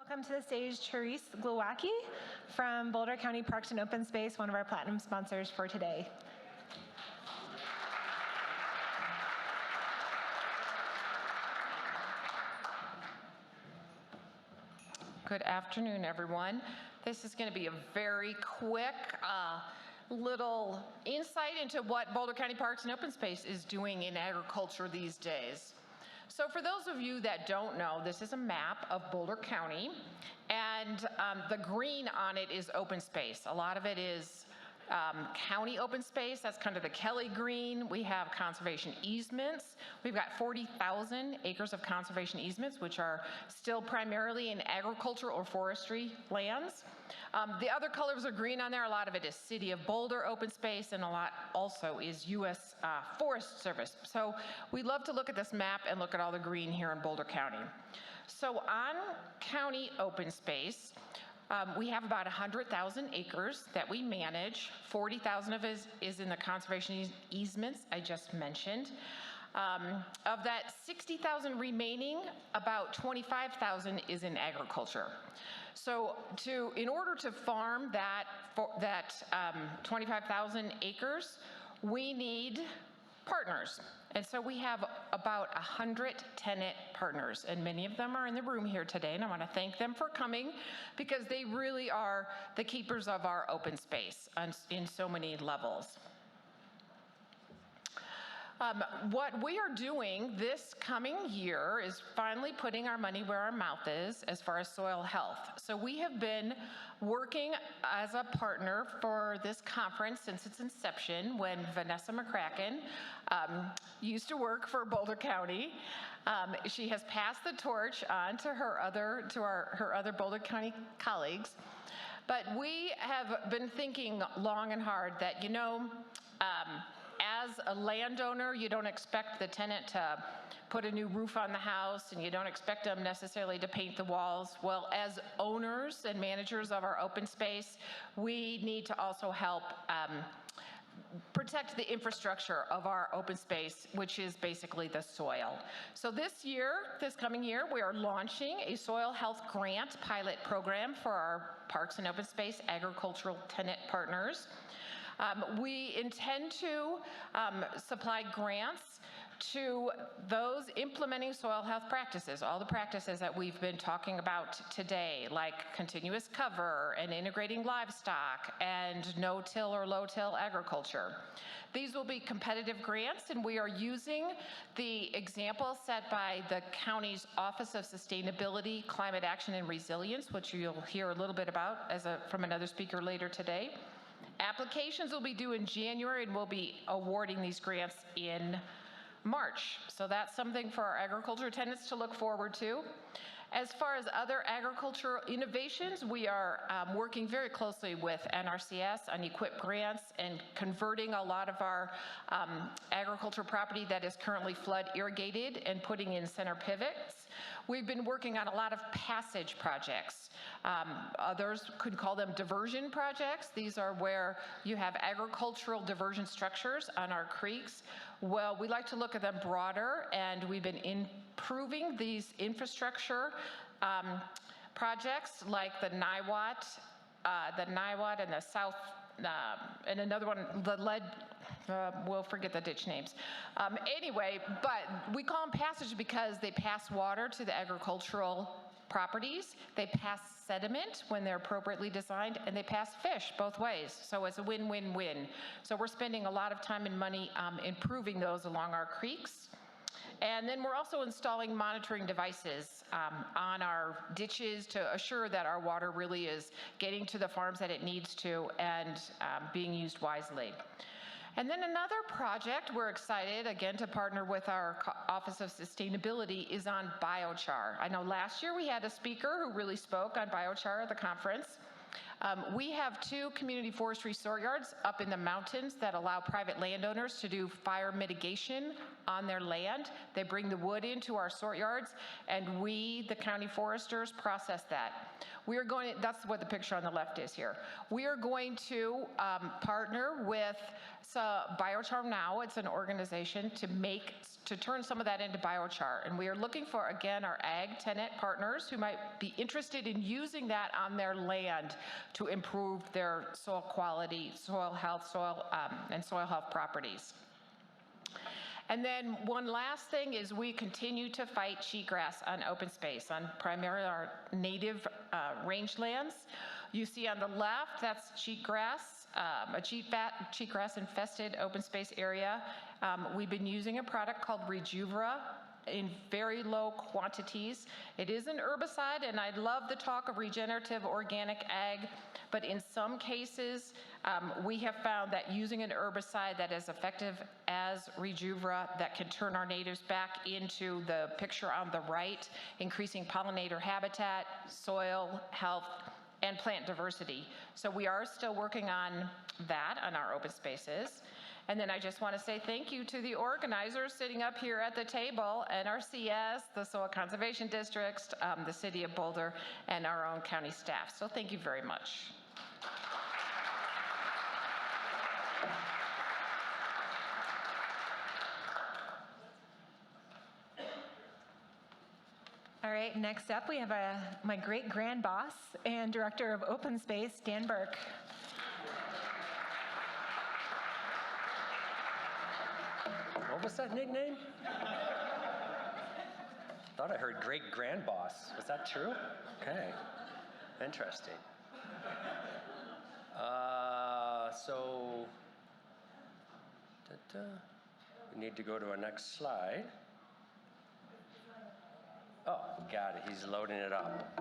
Welcome to the stage, Therese Glowacki from Boulder County Parks and Open Space, one of our platinum sponsors for today. Good afternoon, everyone. This is going to be a very quick little insight into what Boulder County Parks and Open Space is doing in agriculture these days. So for those of you that don't know, this is a map of Boulder County, and the green on it is open space. A lot of it is county open space. That's kind of the Kelly green. We have conservation easements. We've got 40,000 acres of conservation easements, which are still primarily in agriculture or forestry lands. The other colors are green on there. A lot of it is City of Boulder open space, and a lot also is U.S. Forest Service. So we love to look at this map and look at all the green here in Boulder County. So on county open space, we have about 100,000 acres that we manage. 40,000 of it is in the conservation easements I just mentioned. Of that 60,000 remaining, about 25,000 is in agriculture. So in order to farm that 25,000 acres, we need partners. And so we have about 100 tenant partners, and many of them are in the room here today, and I want to thank them for coming because they really are the keepers of our open space in so many levels. What we are doing this coming year is finally putting our money where our mouth is as far as soil health. So we have been working as a partner for this conference since its inception when Vanessa McCracken used to work for Boulder County. She has passed the torch on to her other Boulder County colleagues. But we have been thinking long and hard that, you know, as a landowner, you don't expect the tenant to put a new roof on the house, and you don't expect them necessarily to paint the walls. Well, as owners and managers of our open space, we need to also help protect the infrastructure of our open space, which is basically the soil. So this coming year, we are launching a soil health grant pilot program for our Parks and Open Space agricultural tenant partners. We intend to supply grants to those implementing soil health practices, all the practices that we've been talking about today, like continuous cover and integrating livestock and no-till or low-till agriculture. These will be competitive grants, and we are using the example set by the county's Office of Sustainability, Climate Action, and Resilience, which you'll hear a little bit about from another speaker later today. Applications will be due in January, and we'll be awarding these grants in March. So that's something for our agriculture tenants to look forward to. As far as other agricultural innovations, we are working very closely with NRCS on EQIP grants and converting a lot of our agriculture property that is currently flood irrigated and putting in center pivots. We've been working on a lot of passage projects. Others could call them diversion projects. These are where you have agricultural diversion structures on our creeks. Well, we like to look at them broader, and we've been improving these infrastructure projects like the Niwot and the South, and another one, the lead, we'll forget the ditch names. Anyway, but we call them passage because they pass water to the agricultural properties, they pass sediment when they're appropriately designed, and they pass fish both ways. So it's a win-win-win. So we're spending a lot of time and money improving those along our creeks. And then we're also installing monitoring devices on our ditches to assure that our water really is getting to the farms that it needs to and being used wisely. And then another project we're excited, again, to partner with our Office of Sustainability is on biochar. I know last year we had a speaker who really spoke on biochar at the conference. We have 2 community forestry sort yards up in the mountains that allow private landowners to do fire mitigation on their land. They bring the wood into our sort yards, and we, the county foresters, process that. We are going to, that's what the picture on the left is here. We are going to partner with Biochar Now. It's an organization to turn some of that into biochar. And we are looking for, again, our ag tenant partners who might be interested in using that on their land to improve their soil quality, soil health, and soil health properties. And then one last thing is we continue to fight cheatgrass on open space, on primarily our native rangelands. You see on the left, that's cheatgrass, a cheatgrass infested open space area. We've been using a product called Rejuvera in very low quantities. It is an herbicide, and I love the talk of regenerative organic ag, but in some cases, we have found that using an herbicide that is effective as Rejuvera, that can turn our natives back into the picture on the right, increasing pollinator habitat, soil health, and plant diversity. So we are still working on that on our open spaces. And then I just want to say thank you to the organizers sitting up here at the table, NRCS, the Soil Conservation Districts, the City of Boulder, and our own county staff. So thank you very much. All right, next up we have my great grand boss and Director of Open Space, Dan Burke. What was that nickname? Thought I heard great grand boss. Was that true? Okay, interesting. We need to go to our next slide. Oh, got it, he's loading it up.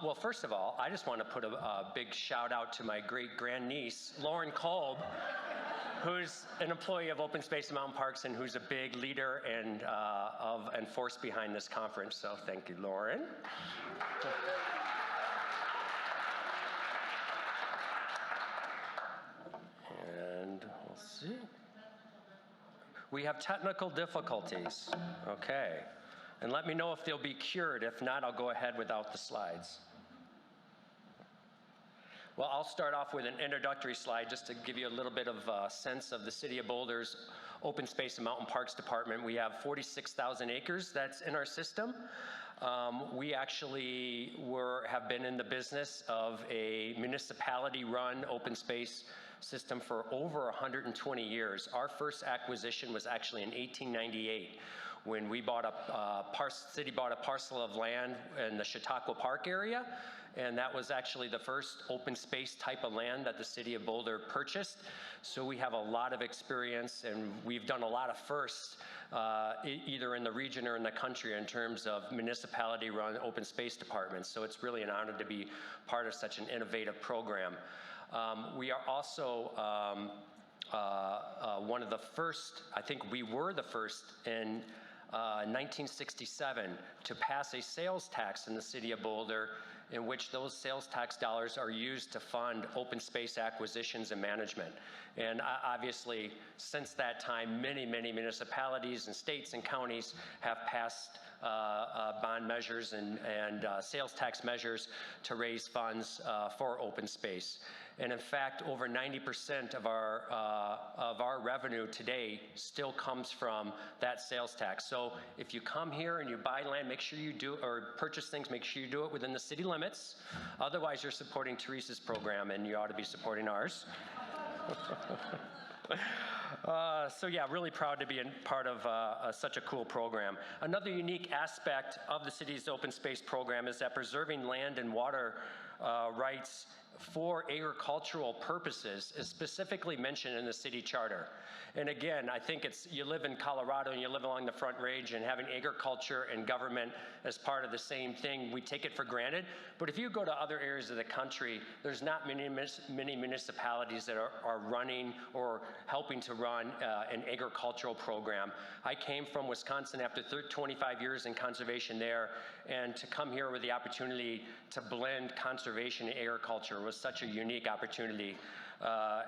Well, first of all, I just want to put a big shout out to my great grandniece, Lauren Kolb, who's an employee of Open Space and Mountain Parks and who's a big leader and force behind this conference. So thank you, Lauren. And we'll see. We have technical difficulties. Okay. And let me know if they'll be cured. If not, I'll go ahead without the slides. Well, I'll start off with an introductory slide just to give you a little bit of a sense of the City of Boulder's Open Space and Mountain Parks Department. We have 46,000 acres that's in our system. We actually have been in the business of a municipality-run open space system for over 120 years. Our first acquisition was actually in 1898. When we bought city bought a parcel of land in the Chautauqua Park area, and that was actually the first open space type of land that the City of Boulder purchased. So we have a lot of experience, and we've done a lot of firsts, either in the region or in the country in terms of municipality-run open space departments. So it's really an honor to be part of such an innovative program. We are also one of the first, I think we were the first in 1967 to pass a sales tax in the City of Boulder, in which those sales tax dollars are used to fund open space acquisitions and management. And obviously, since that time, many, many municipalities and states and counties have passed bond measures and sales tax measures to raise funds for open space. And in fact, over 90% of our revenue today still comes from that sales tax. So if you come here and you buy land, make sure you do, or purchase things, make sure you do it within the city limits. Otherwise, you're supporting Teresa's program, and you ought to be supporting ours. So yeah, really proud to be part of such a cool program. Another unique aspect of the city's open space program is that preserving land and water rights for agricultural purposes is specifically mentioned in the city charter. And again, I think you live in Colorado and you live along the Front Range, and having agriculture and government as part of the same thing, we take it for granted. But if you go to other areas of the country, there's not many municipalities that are running or helping to run an agricultural program. I came from Wisconsin after 25 years in conservation there, and to come here with the opportunity to blend conservation and agriculture was such a unique opportunity.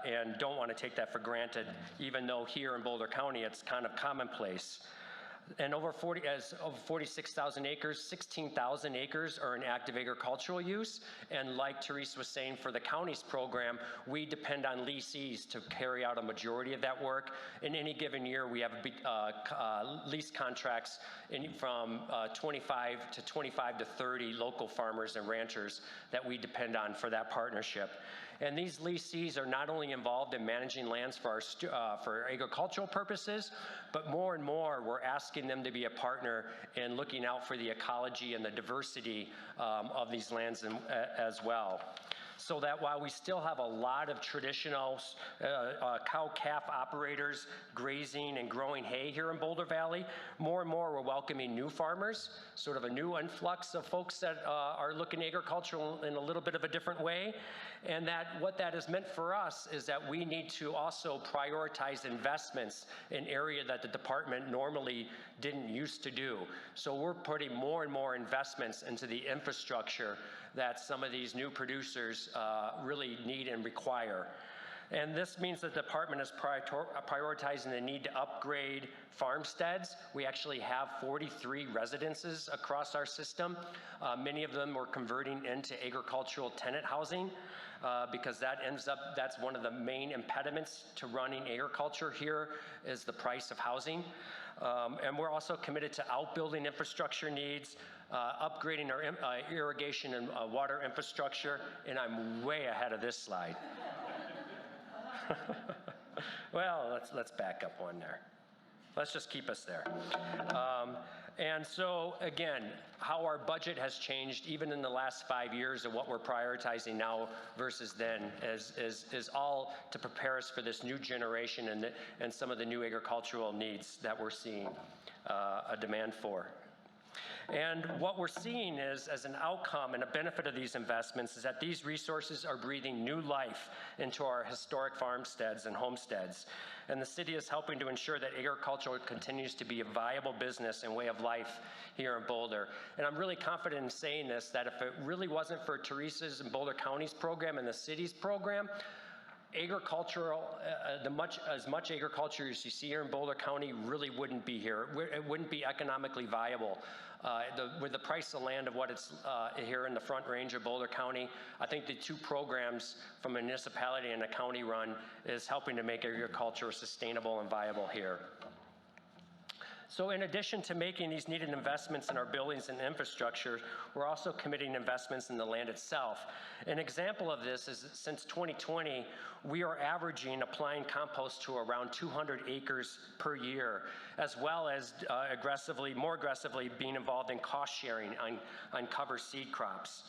And don't want to take that for granted, even though here in Boulder County it's kind of commonplace. And over 46,000 acres, 16,000 acres are in active agricultural use. And like Therese was saying, for the county's program, we depend on leasees to carry out a majority of that work. In any given year, we have lease contracts from 25 to 30 local farmers and ranchers that we depend on for that partnership. And these leasees are not only involved in managing lands for agricultural purposes, but more and more we're asking them to be a partner in looking out for the ecology and the diversity of these lands as well. So that while we still have a lot of traditional cow-calf operators grazing and growing hay here in Boulder Valley, more and more we're welcoming new farmers, sort of a new influx of folks that are looking agricultural in a little bit of a different way. And what that has meant for us is that we need to also prioritize investments in area that the department normally didn't used to do. So we're putting more and more investments into the infrastructure that some of these new producers really need and require. And this means the department is prioritizing the need to upgrade farmsteads. We actually have 43 residences across our system. Many of them we're converting into agricultural tenant housing because that's one of the main impediments to running agriculture here is the price of housing. And we're also committed to outbuilding infrastructure needs, upgrading our irrigation and water infrastructure, and I'm way ahead of this slide. Well, let's back up one there. Let's just keep us there. And so again, how our budget has changed even in the last 5 years and what we're prioritizing now versus then is all to prepare us for this new generation and some of the new agricultural needs that we're seeing a demand for. And what we're seeing is, as an outcome and a benefit of these investments, is that these resources are breathing new life into our historic farmsteads and homesteads. And the city is helping to ensure that agriculture continues to be a viable business and way of life here in Boulder. And I'm really confident in saying this, that if it really wasn't for Teresa's and Boulder County's program and the city's program, agricultural, as much agriculture as you see here in Boulder County really wouldn't be here. It wouldn't be economically viable. With the price of land of what it's here in the Front Range of Boulder County, I think the two programs from a municipality and a county run is helping to make agriculture sustainable and viable here. So in addition to making these needed investments in our buildings and infrastructure, we're also committing investments in the land itself. An example of this is that since 2020, we are averaging applying compost to around 200 acres per year, as well as more aggressively being involved in cost sharing on cover seed crops.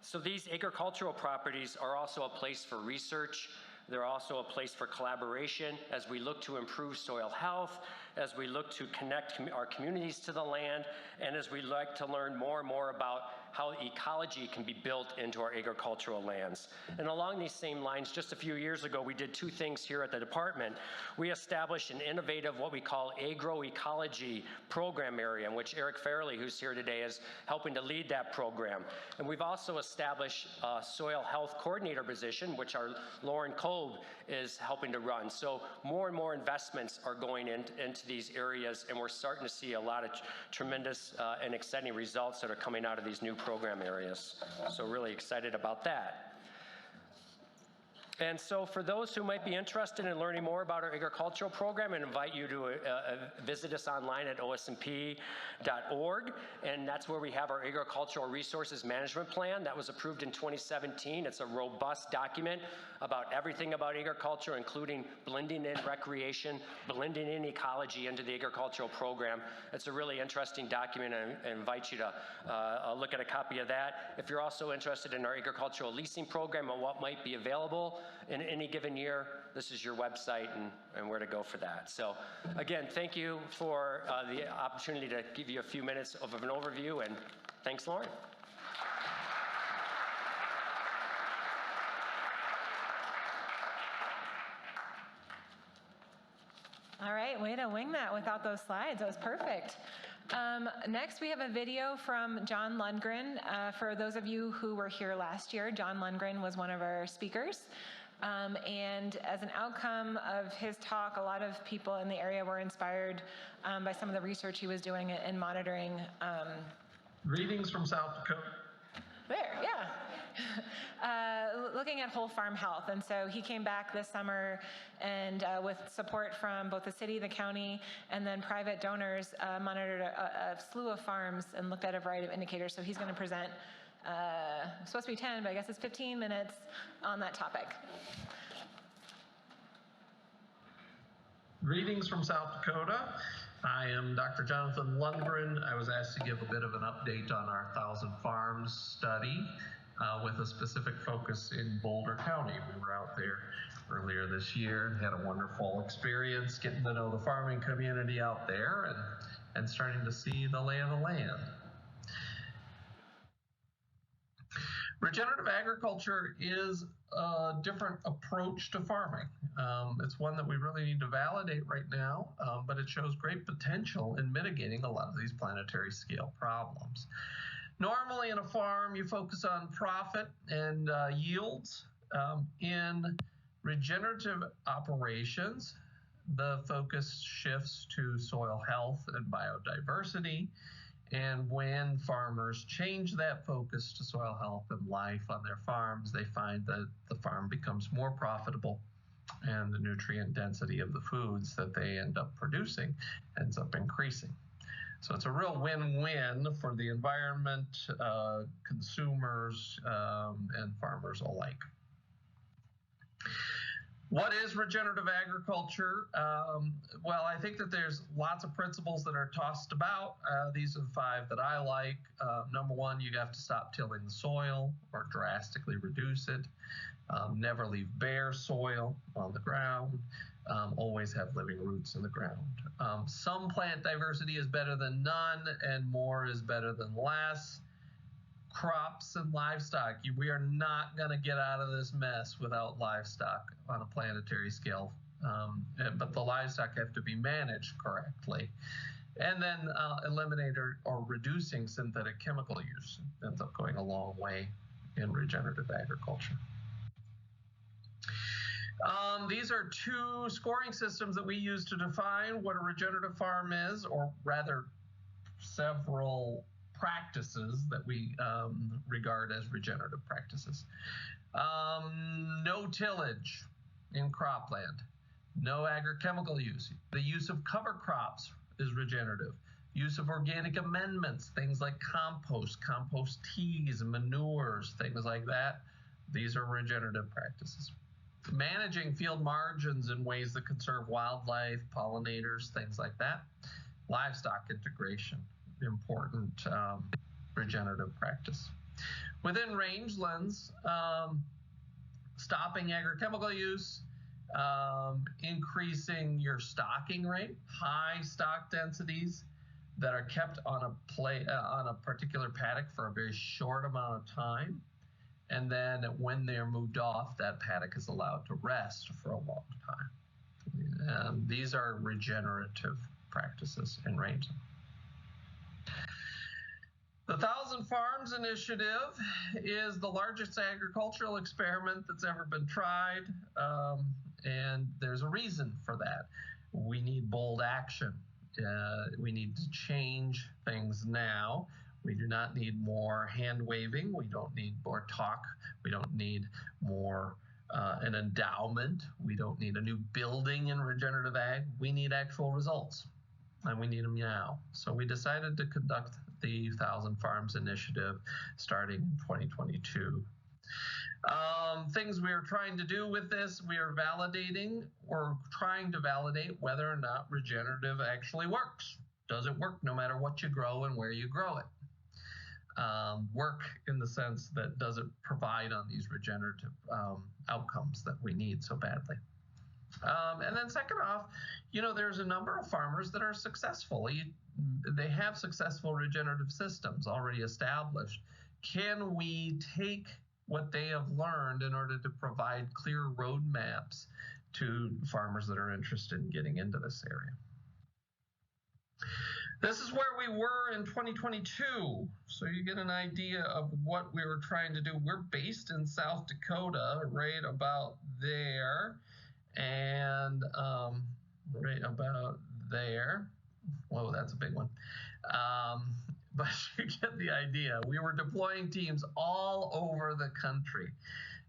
So these agricultural properties are also a place for research. They're also a place for collaboration as we look to improve soil health, as we look to connect our communities to the land, and as we like to learn more and more about how ecology can be built into our agricultural lands. And along these same lines, just a few years ago, we did two things here at the department. We established an innovative, what we call agroecology program area, in which Eric Fairley, who's here today, is helping to lead that program. And we've also established a soil health coordinator position, which our Lauren Kolb is helping to run. So more and more investments are going into these areas, and we're starting to see a lot of tremendous and exciting results that are coming out of these new program areas. So really excited about that. And so for those who might be interested in learning more about our agricultural program, I invite you to visit us online at osmp.org. And that's where we have our agricultural resources management plan that was approved in 2017. It's a robust document about everything about agriculture, including blending in recreation, blending in ecology into the agricultural program. It's a really interesting document, and I invite you to look at a copy of that. If you're also interested in our agricultural leasing program and what might be available in any given year, this is your website and where to go for that. So again, thank you for the opportunity to give you a few minutes of an overview, and thanks, Lauren. All right, way to wing that without those slides. That was perfect. Next, we have a video from John Lundgren. For those of you who were here last year, John Lundgren was one of our speakers. And as an outcome of his talk, a lot of people in the area were inspired by some of the research he was doing in monitoring. Greetings from South Dakota. There, yeah. Looking at whole farm health. And so he came back this summer and with support from both the city, the county, and then private donors, monitored a slew of farms and looked at a variety of indicators. So he's going to present, it's supposed to be 10, but I guess it's 15 minutes on that topic. Greetings from South Dakota. I am Dr. Jonathan Lundgren. I was asked to give a bit of an update on our 1,000 Farms study with a specific focus in Boulder County. We were out there earlier this year, had a wonderful experience getting to know the farming community out there and starting to see the lay of the land. Regenerative agriculture is a different approach to farming. It's one that we really need to validate right now, but it shows great potential in mitigating a lot of these planetary scale problems. Normally in a farm, you focus on profit and yields. In regenerative operations, the focus shifts to soil health and biodiversity. And when farmers change that focus to soil health and life on their farms, they find that the farm becomes more profitable and the nutrient density of the foods that they end up producing ends up increasing. So it's a real win-win for the environment, consumers, and farmers alike. What is regenerative agriculture? Well, I think that there's lots of principles that are tossed about. These are the 5 that I like. Number 1, you have to stop tilling the soil or drastically reduce it. Never leave bare soil on the ground. Always have living roots in the ground. Some plant diversity is better than none, and more is better than less. Crops and livestock, we are not going to get out of this mess without livestock on a planetary scale, but the livestock have to be managed correctly. And then eliminate or reducing synthetic chemical use ends up going a long way in regenerative agriculture. These are 2 scoring systems that we use to define what a regenerative farm is, or rather several practices that we regard as regenerative practices. No tillage in cropland, no agrochemical use. The use of cover crops is regenerative. Use of organic amendments, things like compost teas, manures, things like that. These are regenerative practices. Managing field margins in ways that conserve wildlife, pollinators, things like that. Livestock integration, important regenerative practice. Within rangelands, stopping agrochemical use, increasing your stocking rate, high stock densities that are kept on a particular paddock for a very short amount of time. And then when they're moved off, that paddock is allowed to rest for a long time. These are regenerative practices in rangeland. The 1,000 Farms Initiative is the largest agricultural experiment that's ever been tried, and there's a reason for that. We need bold action. We need to change things now. We do not need more hand waving. We don't need more talk. We don't need more an endowment. We don't need a new building in regenerative ag. We need actual results, and we need them now. So we decided to conduct the 1,000 Farms Initiative starting in 2022. Things we are trying to do with this, we are validating or trying to validate whether or not regenerative actually works. Does it work no matter what you grow and where you grow it? Work in the sense that does it provide on these regenerative outcomes that we need so badly? And then second off, there's a number of farmers that are successful. They have successful regenerative systems already established. Can we take what they have learned in order to provide clear roadmaps to farmers that are interested in getting into this area? This is where we were in 2022, so you get an idea of what we were trying to do. We're based in South Dakota, right about there, and right about there. Whoa, that's a big one. But you get the idea. We were deploying teams all over the country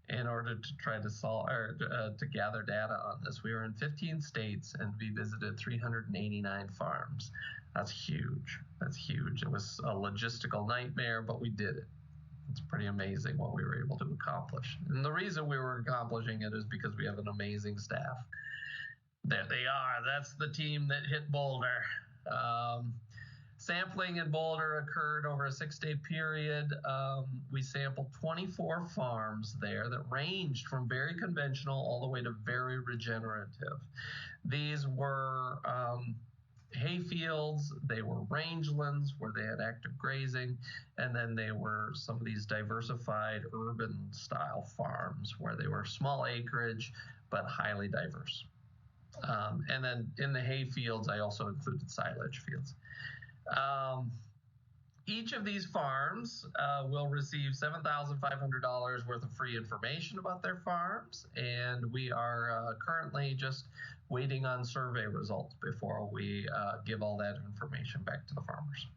in order to try to solve or to gather data on this. We were in 15 states and we visited 389 farms. That's huge. That's huge. It was a logistical nightmare, but we did it. It's pretty amazing what we were able to accomplish. And the reason we were accomplishing it is because we have an amazing staff. There they are. That's the team that hit Boulder. Sampling in Boulder occurred over a 6-day period. We sampled 24 farms there that ranged from very conventional all the way to very regenerative. These were hay fields, they were rangelands where they had active grazing, and then they were some of these diversified urban style farms where they were small acreage but highly diverse. And then in the hay fields, I also included silage fields. Each of these farms will receive $7,500 worth of free information about their farms, and we are currently just waiting on survey results before we give all that information back to the farmers.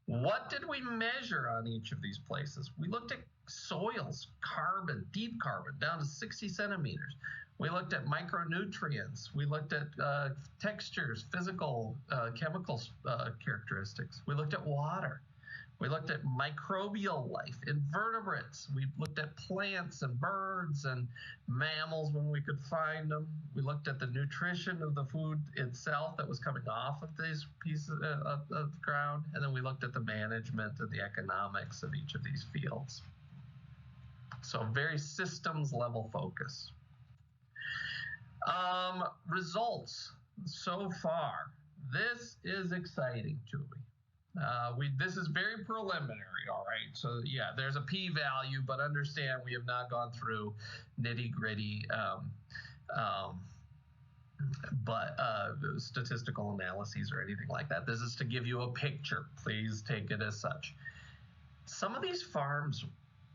What did we measure on each of these places? We looked at soils, carbon, deep carbon, down to 60 centimeters. We looked at micronutrients. We looked at textures, physical, chemical characteristics. We looked at water. We looked at microbial life, invertebrates. We looked at plants and birds and mammals when we could find them. We looked at the nutrition of the food itself that was coming off of these pieces of the ground. And then we looked at the management and the economics of each of these fields. So very systems level focus. Results so far. This is exciting to me. This is very preliminary, all right? So yeah, there's a p-value, but understand we have not gone through nitty-gritty statistical analyses or anything like that. This is to give you a picture. Please take it as such. Some of these farms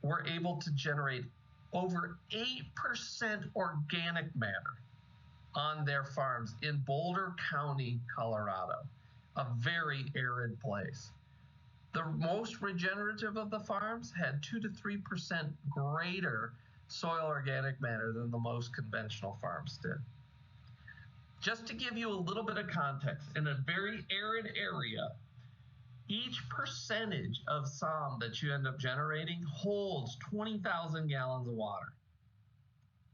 were able to generate over 8% organic matter on their farms in Boulder County, Colorado, a very arid place. The most regenerative of the farms had 2 to 3% greater soil organic matter than the most conventional farms did. Just to give you a little bit of context, in a very arid area, each percentage of SOM that you end up generating holds 20,000 gallons of water.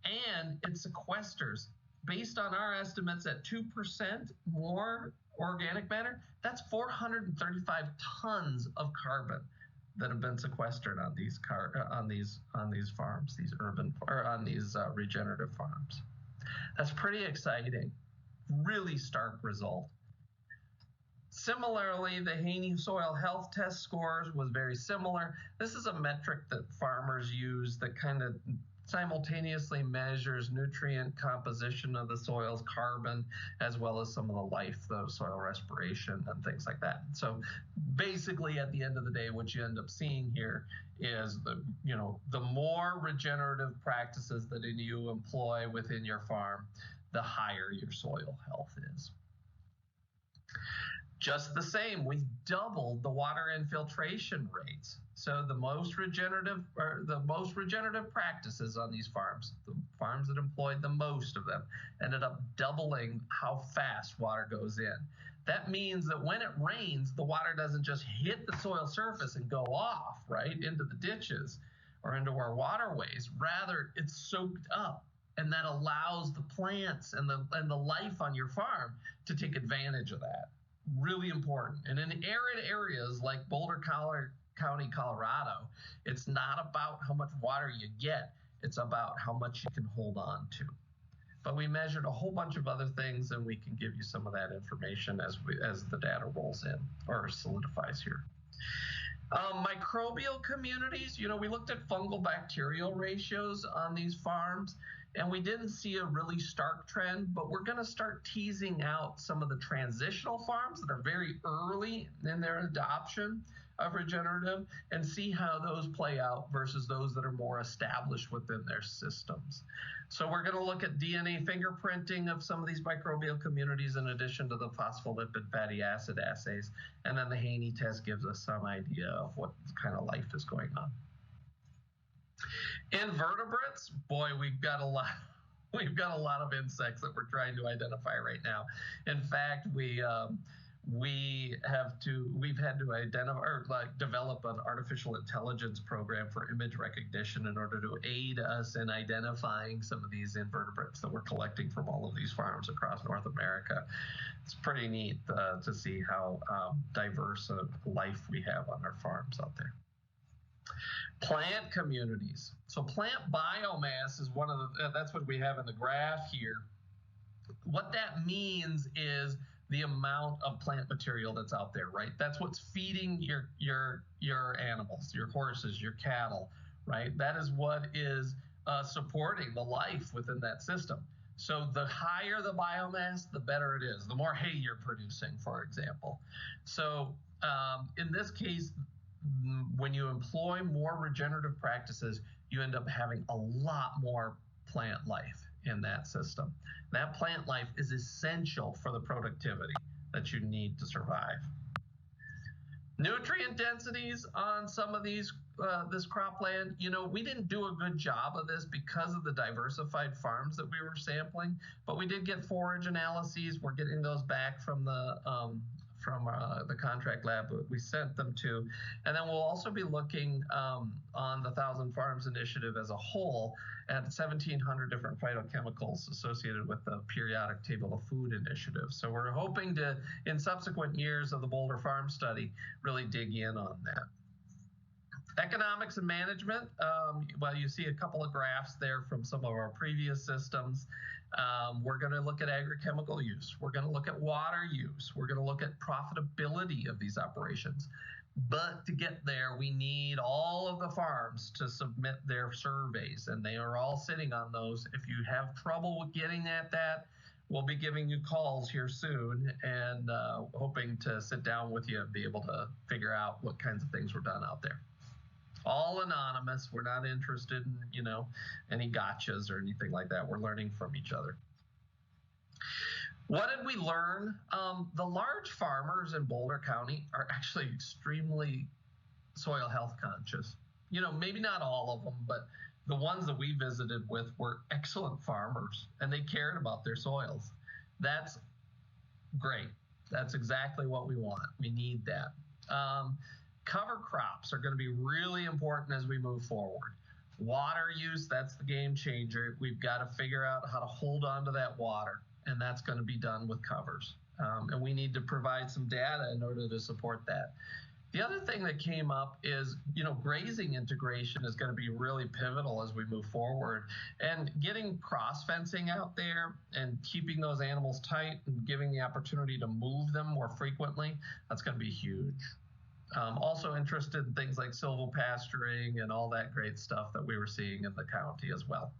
And it sequesters, based on our estimates at 2% more organic matter, that's 435 tons of carbon that have been sequestered on these farms, these urban or on these regenerative farms. That's pretty exciting. Really stark result. Similarly, the Haney soil health test scores was very similar. This is a metric that farmers use that kind of simultaneously measures nutrient composition of the soil's carbon, as well as some of the life, the soil respiration and things like that. So basically at the end of the day, what you end up seeing here is the more regenerative practices that you employ within your farm, the higher your soil health is. Just the same, we doubled the water infiltration rates. So the most regenerative practices on these farms, the farms that employed the most of them, ended up doubling how fast water goes in. That means that when it rains, the water doesn't just hit the soil surface and go off, right, into the ditches or into our waterways. Rather, it's soaked up, and that allows the plants and the life on your farm to take advantage of that. Really important. And in arid areas like Boulder County, Colorado, it's not about how much water you get, it's about how much you can hold on to. But we measured a whole bunch of other things, and we can give you some of that information as the data rolls in or solidifies here. Microbial communities, we looked at fungal bacterial ratios on these farms, and we didn't see a really stark trend, but we're going to start teasing out some of the transitional farms that are very early in their adoption of regenerative and see how those play out versus those that are more established within their systems. So we're going to look at DNA fingerprinting of some of these microbial communities in addition to the phospholipid fatty acid assays. And then the Haney test gives us some idea of what kind of life is going on. Invertebrates, boy, we've got a lot of insects that we're trying to identify right now. In fact, we've had to identify or develop an artificial intelligence program for image recognition in order to aid us in identifying some of these invertebrates that we're collecting from all of these farms across North America. It's pretty neat to see how diverse a life we have on our farms out there. Plant communities. So plant biomass is that's what we have in the graph here. What that means is the amount of plant material that's out there, right? That's what's feeding your animals, your horses, your cattle, right? That is what is supporting the life within that system. So the higher the biomass, the better it is. The more hay you're producing, for example. So in this case, when you employ more regenerative practices, you end up having a lot more plant life in that system. That plant life is essential for the productivity that you need to survive. Nutrient densities on some of these this cropland, we didn't do a good job of this because of the diversified farms that we were sampling, but we did get forage analyses. We're getting those back from the contract lab that we sent them to. And then we'll also be looking on the 1,000 Farms Initiative as a whole at 1,700 different phytochemicals associated with the periodic table of food initiative. So we're hoping to, in subsequent years of the Boulder Farm Study, really dig in on that. Economics and management, well, you see a couple of graphs there from some of our previous systems. We're going to look at agrochemical use. We're going to look at water use. We're going to look at profitability of these operations. But to get there, we need all of the farms to submit their surveys, and they are all sitting on those. If you have trouble with getting at that, we'll be giving you calls here soon and hoping to sit down with you and be able to figure out what kinds of things were done out there. All anonymous. We're not interested in, any gotchas or anything like that. We're learning from each other. What did we learn? The large farmers in Boulder County are actually extremely soil health conscious. Maybe not all of them, but the ones that we visited with were excellent farmers, and they cared about their soils. That's great. That's exactly what we want. We need that. Cover crops are going to be really important as we move forward. Water use, that's the game changer. We've got to figure out how to hold on to that water, and that's going to be done with covers. And we need to provide some data in order to support that. The other thing that came up is, grazing integration is going to be really pivotal as we move forward. And getting cross fencing out there and keeping those animals tight and giving the opportunity to move them more frequently, that's going to be huge. Also interested in things like silvopasturing and all that great stuff that we were seeing in the county as well.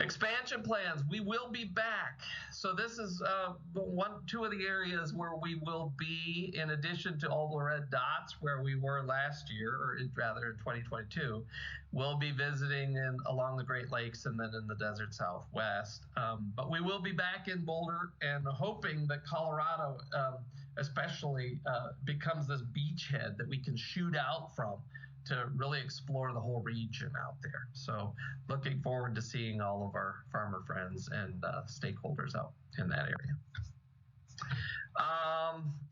Expansion plans. We will be back. So this is two of the areas where we will be, in addition to all the red dots where we were last year, or rather in 2022. We'll be visiting along the Great Lakes and then in the desert Southwest. But we will be back in Boulder, and hoping that Colorado especially becomes this beachhead that we can shoot out from to really explore the whole region out there. So looking forward to seeing all of our farmer friends and stakeholders out in that area.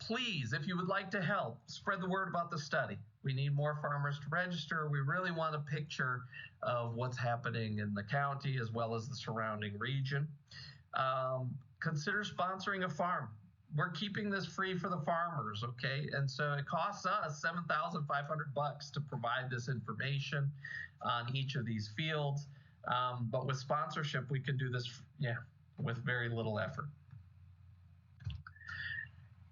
Please, if you would like to help, spread the word about the study. We need more farmers to register. We really want a picture of what's happening in the county as well as the surrounding region. Consider sponsoring a farm. We're keeping this free for the farmers, okay? And so it costs us $7,500 to provide this information on each of these fields. But with sponsorship, we can do this, with very little effort.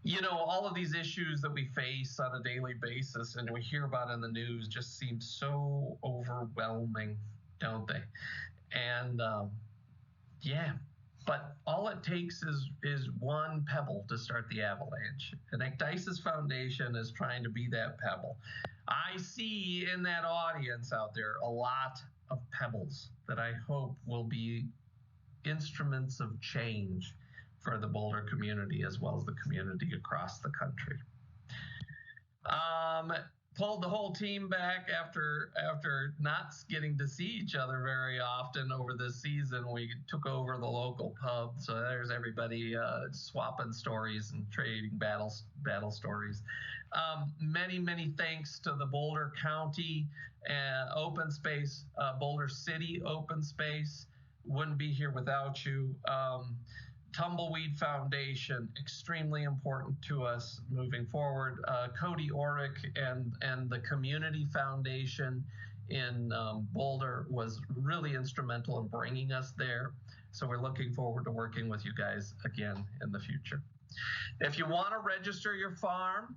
You know, all of these issues that we face on a daily basis and we hear about in the news just seem so overwhelming, don't they? And but all it takes is one pebble to start the avalanche. And Ecdysis Foundation is trying to be that pebble. I see in that audience out there a lot of pebbles that I hope will be instruments of change for the Boulder community as well as the community across the country. Pulled the whole team back after not getting to see each other very often over this season. We took over the local pub, so there's everybody swapping stories and trading battle stories. Many thanks to the Boulder County Open Space, Boulder City Open Space. Wouldn't be here without you. Tumbleweed Foundation, extremely important to us moving forward. Cody Orrick and the Community Foundation in Boulder was really instrumental in bringing us there. So we're looking forward to working with you guys again in the future. If you want to register your farm,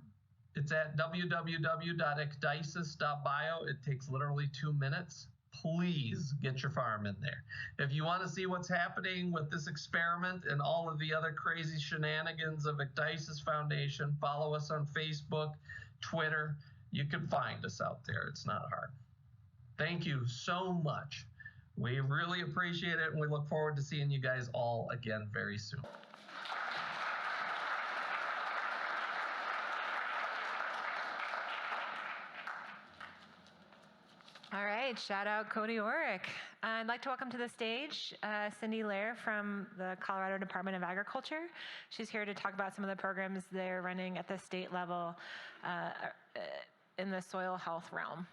it's at www.ecdysis.bio. It takes literally 2 minutes. Please get your farm in there. If you want to see what's happening with this experiment and all of the other crazy shenanigans of Ecdysis Foundation, follow us on Facebook, Twitter. You can find us out there. It's not hard. Thank you so much. We really appreciate it, and we look forward to seeing you guys all again very soon. All right, shout out Cody Orrick. I'd like to welcome to the stage Cindy Lair from the Colorado Department of Agriculture. She's here to talk about some of the programs they're running at the state level in the soil health realm.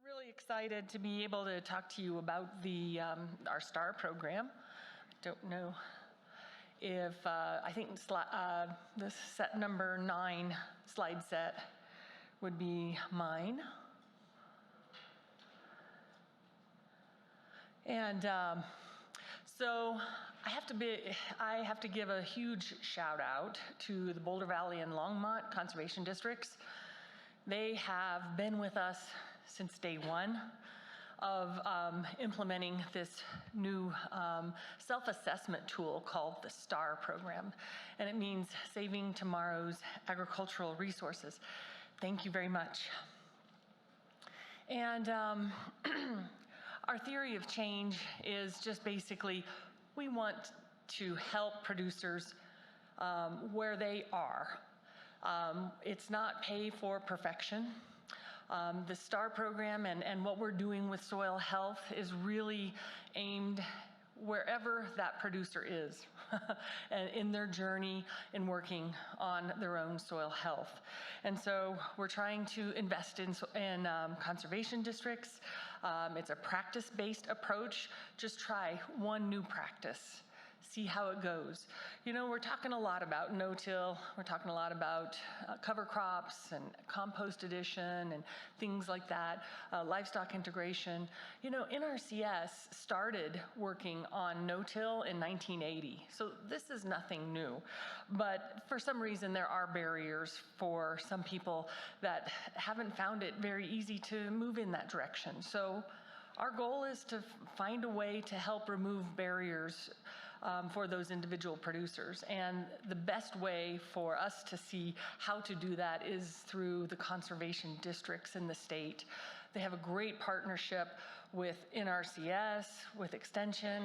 Really excited to be able to talk to you about the our STAR program. Don't know if I think the set number 9 slide set would be mine. And so I have to give a huge shout out to the Boulder Valley and Longmont conservation districts. They have been with us since day one of implementing this new self-assessment tool called the STAR program. And it means saving tomorrow's agricultural resources. Thank you very much. And our theory of change is just basically, we want to help producers where they are. It's not pay for perfection. The STAR program and what we're doing with soil health is really aimed wherever that producer is and in their journey in working on their own soil health. And so we're trying to invest in conservation districts. It's a practice-based approach. Just try one new practice. see how it goes. You know, we're talking a lot about no-till, we're talking a lot about cover crops and compost addition and things like that, livestock integration. You know, NRCS started working on no-till in 1980, so this is nothing new. But for some reason, there are barriers for some people that haven't found it very easy to move in that direction. So our goal is to find a way to help remove barriers for those individual producers. And the best way for us to see how to do that is through the conservation districts in the state. They have a great partnership with NRCS, with Extension,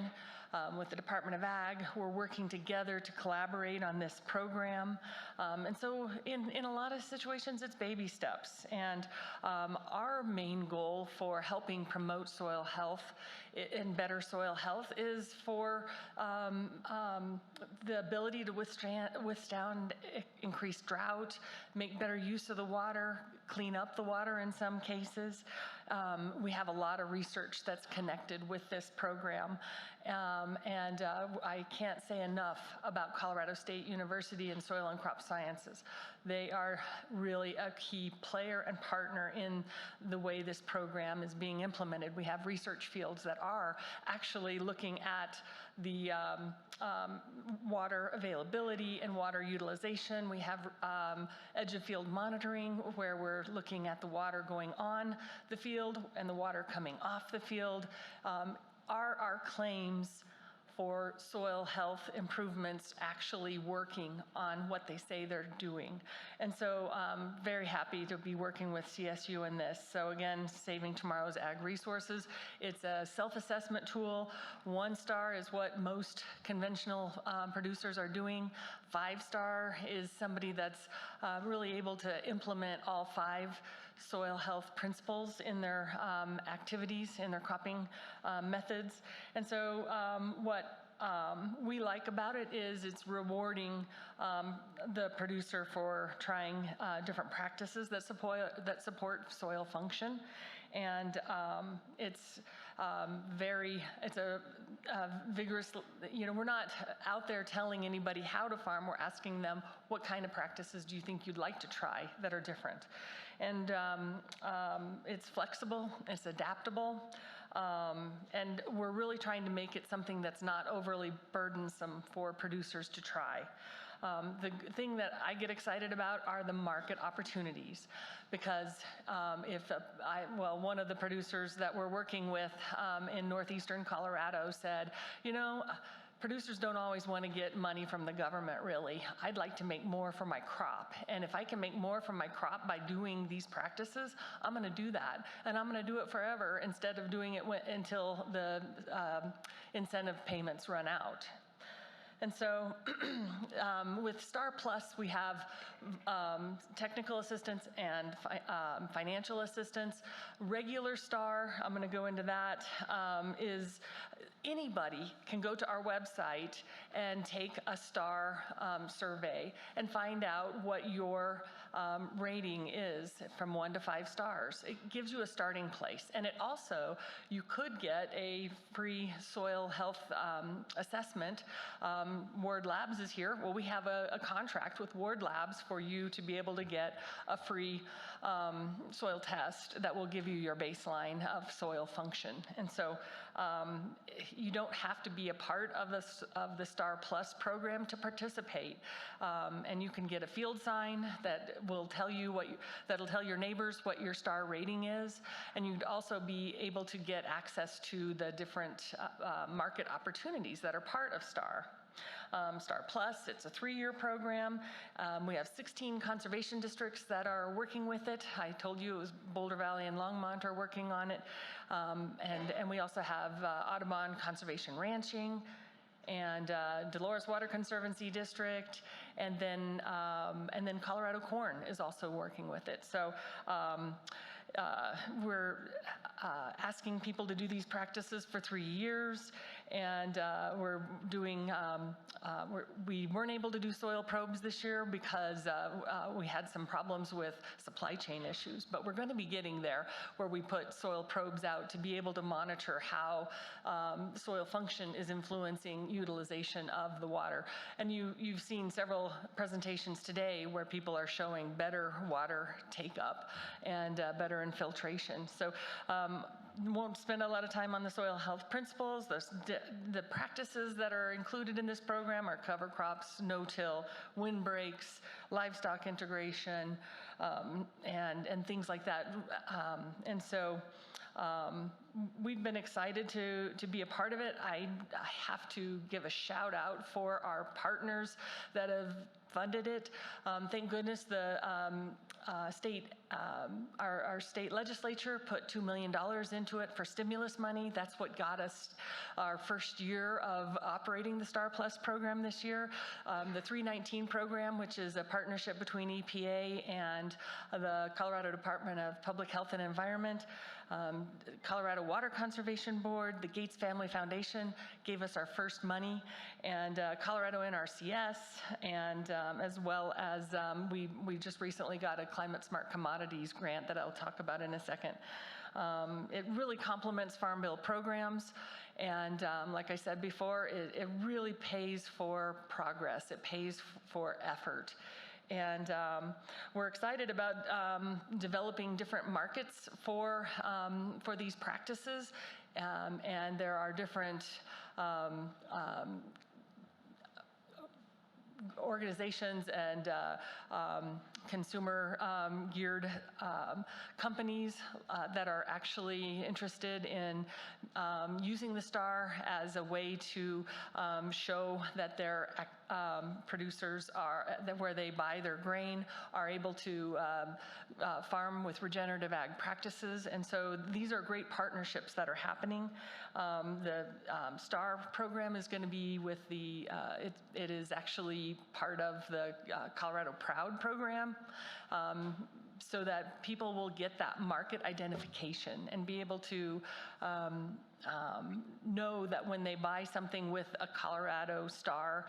with the Department of Ag. We're working together to collaborate on this program. And so in a lot of situations, it's baby steps. And our main goal for helping promote soil health and better soil health is for the ability to withstand increased drought, make better use of the water, clean up the water in some cases. We have a lot of research that's connected with this program. I can't say enough about Colorado State University and Soil and Crop Sciences. They are really a key player and partner in the way this program is being implemented. We have research fields that are actually looking at the water availability and water utilization. We have edge of field monitoring where we're looking at the water going on the field and the water coming off the field. Are our claims for soil health improvements actually working on what they say they're doing? And so I'm very happy to be working with CSU in this. So again, Saving Tomorrow's Ag Resources. It's a self-assessment tool. 1 star is what most conventional producers are doing. 5-star is somebody that's really able to implement all 5 soil health principles in their activities, in their cropping methods. And so what we like about it is it's rewarding the producer for trying different practices that support soil function. And it's a vigorous, you know, we're not out there telling anybody how to farm. We're asking them, what kind of practices do you think you'd like to try that are different? And it's flexible, it's adaptable, and we're really trying to make it something that's not overly burdensome for producers to try. The thing that I get excited about are the market opportunities, because one of the producers that we're working with in northeastern Colorado said, you know, producers don't always want to get money from the government, really. I'd like to make more for my crop. And if I can make more from my crop by doing these practices, I'm going to do that. And I'm going to do it forever instead of doing it until the incentive payments run out. And so with Star Plus, we have technical assistance and financial assistance. Regular Star, I'm going to go into that, is anybody can go to our website and take a STAR survey and find out what your rating is from 1 to 5 stars. It gives you a starting place. And it also, you could get a free soil health assessment. Ward Labs is here. Well, we have a contract with Ward Labs for you to be able to get a free soil test that will give you your baseline of soil function. And so you don't have to be a part of the Star Plus program to participate. And you can get a field sign that will tell you that'll tell your neighbors what your star rating is. And you'd also be able to get access to the different market opportunities that are part of Star. Star Plus, it's a 3-year program. We have 16 conservation districts that are working with it. I told you it was Boulder Valley and Longmont are working on it. And we also have Audubon Conservation Ranching and Dolores Water Conservancy District, and then Colorado Corn is also working with it. So asking people to do these practices for 3 years, and we're doing, we weren't able to do soil probes this year because we had some problems with supply chain issues, but we're going to be getting there where we put soil probes out to be able to monitor how soil function is influencing utilization of the water. And you've seen several presentations today where people are showing better water take-up and better infiltration. So won't spend a lot of time on the soil health principles. The practices that are included in this program are cover crops, no-till, windbreaks, livestock integration, and things like that. And so we've been excited to be a part of it. I have to give a shout out for our partners that have funded it. Thank goodness the our state legislature put $2 million into it for stimulus money. That's what got us our first year of operating the STAR Plus program this year. The 319 program, which is a partnership between EPA and the Colorado Department of Public Health and Environment, Colorado Water Conservation Board, the Gates Family Foundation gave us our first money, and Colorado NRCS, and as well as we just recently got a Climate Smart Commodities grant that I'll talk about in a second. It really complements Farm Bill programs, and like I said before, it really pays for progress. It pays for effort. And we're excited about developing different markets for these practices, and there are different organizations and consumer geared companies that are actually interested in using the STAR as a way to show that their producers are, that where they buy their grain, are able to farm with regenerative ag practices. And so these are great partnerships that are happening. The STAR program is going to be with the, it is actually part of the Colorado Proud program, so that people will get that market identification and be able to know that when they buy something with a Colorado STAR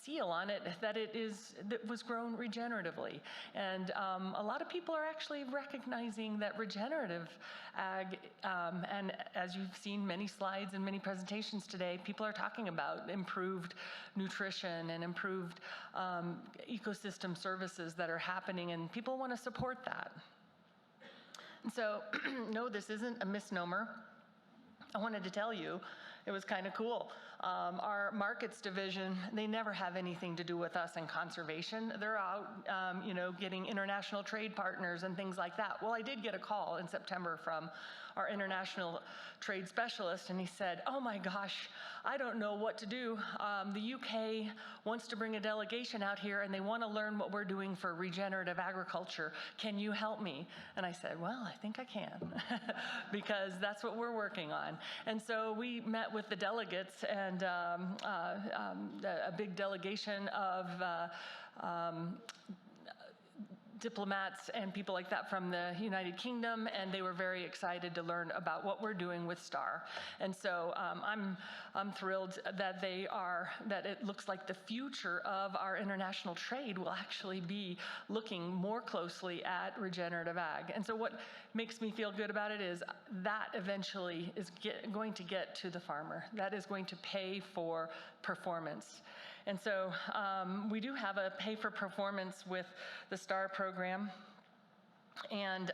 seal on it, that that was grown regeneratively. And a lot of people are actually recognizing that regenerative ag, and as you've seen many slides and many presentations today, people are talking about improved nutrition and improved ecosystem services that are happening, and people want to support that. And so, no, this isn't a misnomer. I wanted to tell you, it was kind of cool. Our markets division, they never have anything to do with us in conservation. They're out, getting international trade partners and things like that. Well, I did get a call in September from our international trade specialist, and he said, oh my gosh, I don't know what to do. The UK wants to bring a delegation out here, and they want to learn what we're doing for regenerative agriculture. Can you help me? And I said, well, I think I can, because that's what we're working on. And so we met with the delegates, and a big delegation of diplomats and people like that from the United Kingdom, and they were very excited to learn about what we're doing with STAR. And so I'm thrilled that that it looks like the future of our international trade will actually be looking more closely at regenerative ag. And so what makes me feel good about it is that eventually is going to get to the farmer. That is going to pay for performance. And so we do have a pay for performance with the STAR program, and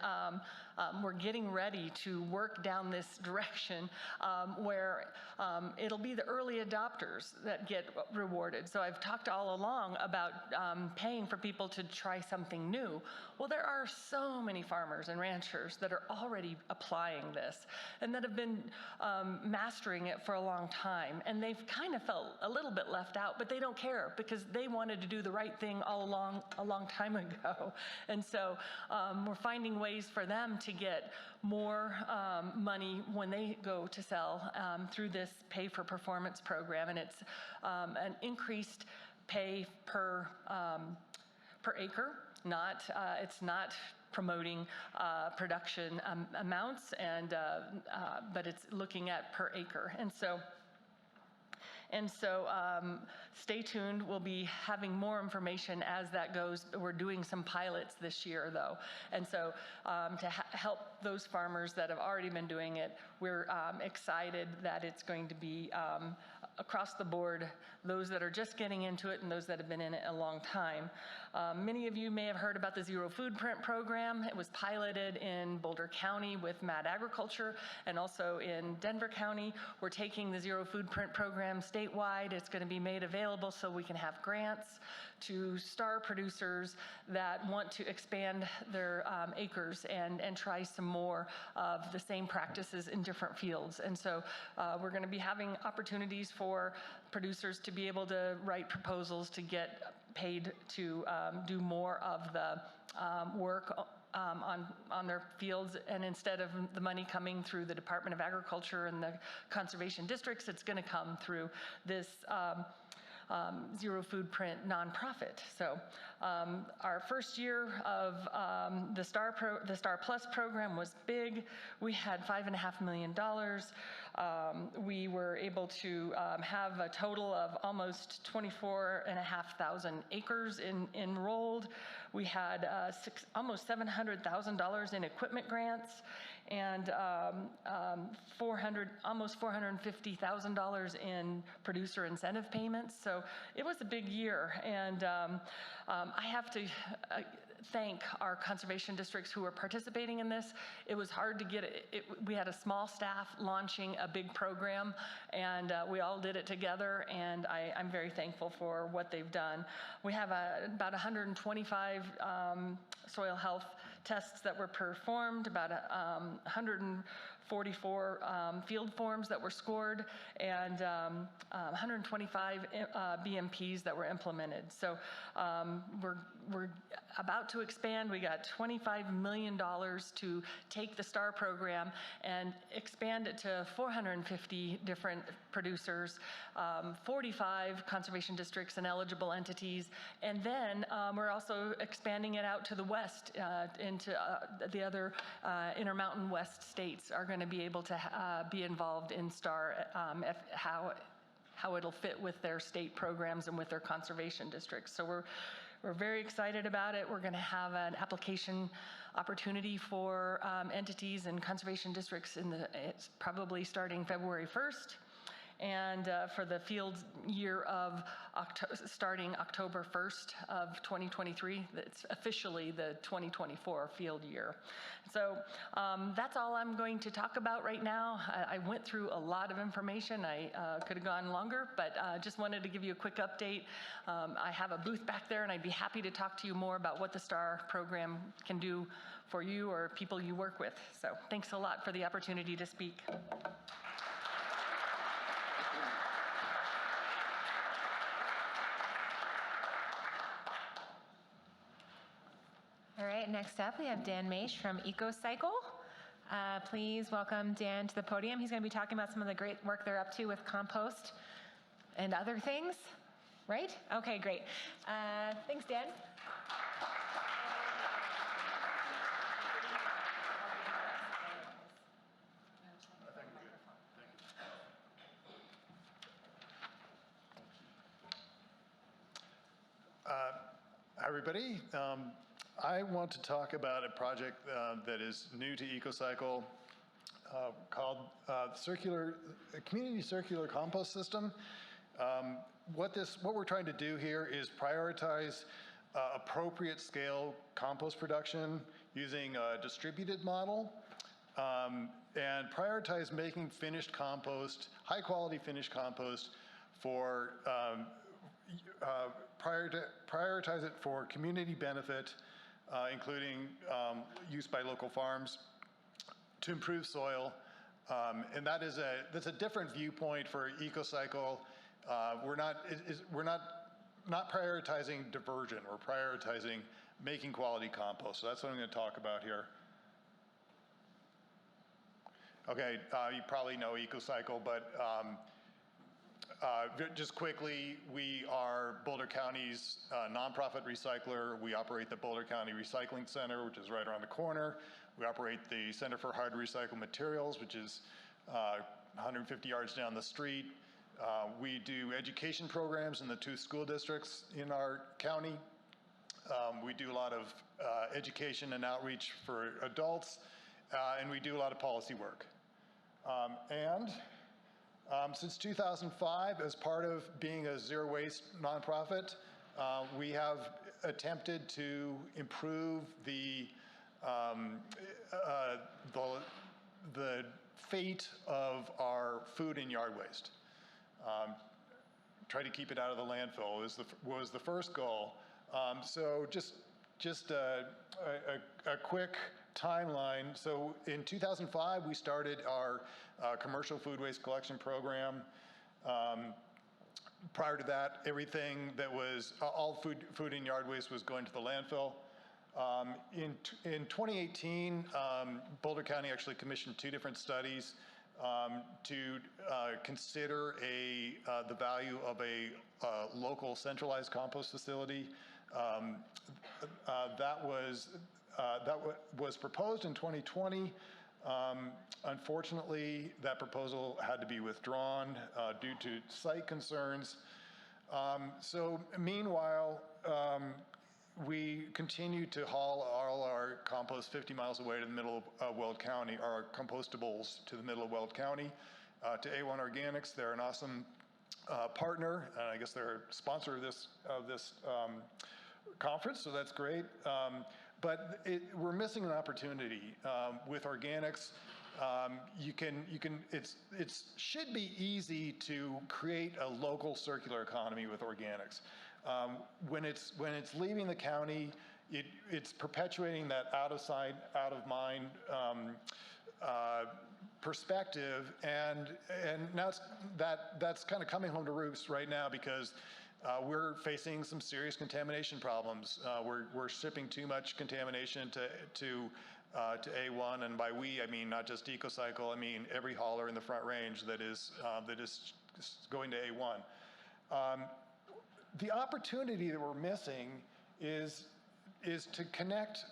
we're getting ready to work down this direction where it'll be the early adopters that get rewarded. So I've talked all along about paying for people to try something new. Well, there are so many farmers and ranchers that are already applying this and that have been mastering it for a long time, and they've kind of felt a little bit left out, but they don't care because they wanted to do the right thing all along a long time ago. And so we're finding ways for them to get more money when they go to sell through this pay for performance program, and it's an increased pay per acre. It's not promoting production amounts, and but it's looking at per acre. And so stay tuned. We'll be having more information as that goes. We're doing some pilots this year, though. And so to help those farmers that have already been doing it, we're excited that it's going to be across the board, those that are just getting into it and those that have been in it a long time. Many of you may have heard about the Zero Footprint program. It was piloted in Boulder County with Mad Agriculture and also in Denver County. We're taking the Zero Footprint program statewide. It's going to be made available so we can have grants to star producers that want to expand their acres and try some more of the same practices in different fields. And so we're going to be having opportunities for producers to be able to write proposals to get paid to do more of the work on their fields, and instead of the money coming through the Department of Agriculture and the conservation districts, it's going to come through this Zero Footprint nonprofit. So our first year of the Star Plus program was big. We had $5.5 million. We were able to have a total of almost 24,500 acres enrolled. We had almost $700,000 in equipment grants and almost $450,000 in producer incentive payments. So it was a big year, and I have to thank our conservation districts who are participating in this. It was hard to get it. We had a small staff launching a big program, and we all did it together, and I'm very thankful for what they've done. We have about 125 soil health tests that were performed, about 144 field forms that were scored, and 125 BMPs that were implemented. So we're about to expand. We got $25 million to take the STAR program and expand it to 450 different producers, 45 conservation districts and eligible entities, and then we're also expanding it out to the west, into the other Intermountain West states are going to be able to be involved in STAR, how it'll fit with their state programs and with their conservation districts. So we're very excited about it. We're going to have an application opportunity for entities and conservation districts it's probably starting February 1st. And for the field year of starting October 1st of 2023, it's officially the 2024 field year. So that's all I'm going to talk about right now. I went through a lot of information. I could have gone longer, but just wanted to give you a quick update. I have a booth back there, and I'd be happy to talk to you more about what the STAR program can do for you or people you work with. So thanks a lot for the opportunity to speak. All right, next up we have Dan Maish from EcoCycle. Please welcome Dan to the podium. He's going to be talking about some of the great work they're up to with compost and other things, right? Okay, great. Thanks, Dan. Hi, everybody. I want to talk about a project that is new to EcoCycle called Community Circular Compost System. What we're trying to do here is prioritize appropriate scale compost production using a distributed model, and prioritize making finished compost, high quality finished compost for prioritize it for community benefit, including use by local farms to improve soil, and that's a different viewpoint for EcoCycle. We're not prioritizing diversion. We're prioritizing making quality compost. So that's what I'm going to talk about here. Okay, you probably know EcoCycle, but Just quickly, we are Boulder County's nonprofit recycler. We operate the Boulder County Recycling Center, which is right around the corner. We operate the Center for Hard to Recycle Materials, which is 150 yards down the street. We do education programs in the 2 school districts in our county. We do a lot of education and outreach for adults, and we do a lot of policy work. Since 2005, as part of being a zero-waste nonprofit, we have attempted to improve the fate of our food and yard waste. Try to keep it out of the landfill was the first goal. So just a quick timeline. So in 2005, we started our commercial food waste collection program. Prior to that, everything that was all food and yard waste was going to the landfill. In 2018, Boulder County actually commissioned 2 different studies to consider the value of a local centralized compost facility. That was proposed in 2020. Unfortunately, that proposal had to be withdrawn due to site concerns. So meanwhile, we continue to haul all our compost 50 miles away to the middle of Weld County, our compostables to the middle of Weld County, to A1 Organics. They're an awesome partner, and I guess they're a sponsor of this conference, so that's great. But we're missing an opportunity with organics. It should be easy to create a local circular economy with organics. When it's leaving the county, it's perpetuating that out of sight, out of mind perspective, and now that's kind of coming home to roost right now because we're facing some serious contamination problems. We're shipping too much contamination to A1, and by we, I mean not just EcoCycle. I mean every hauler in the Front Range that is going to A1. The opportunity that we're missing is to connect,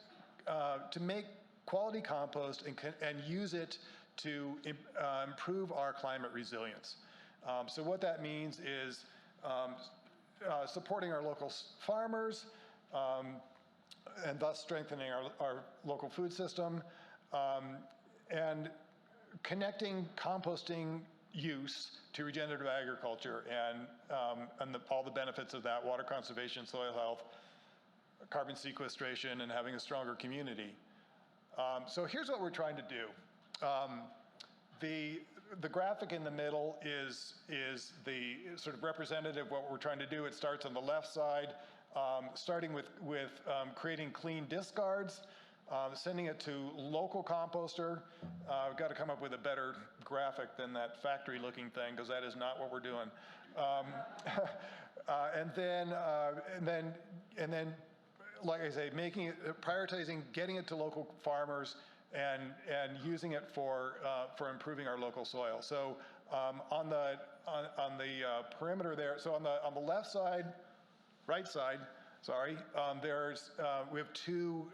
to make quality compost and use it to improve our climate resilience. So what that means is supporting our local farmers and thus strengthening our local food system, and connecting composting use to regenerative agriculture and all the benefits of that: water conservation, soil health, carbon sequestration, and having a stronger community. So here's what we're trying to do. The graphic in the middle is the sort of representative of what we're trying to do. It starts on the left side, starting with creating clean discards, sending it to local composter. We've got to come up with a better graphic than that factory-looking thing, because that is not what we're doing. And then, like I say, prioritizing getting it to local farmers and using it for improving our local soil. So on the perimeter there, so on the left side, right side, sorry, we have two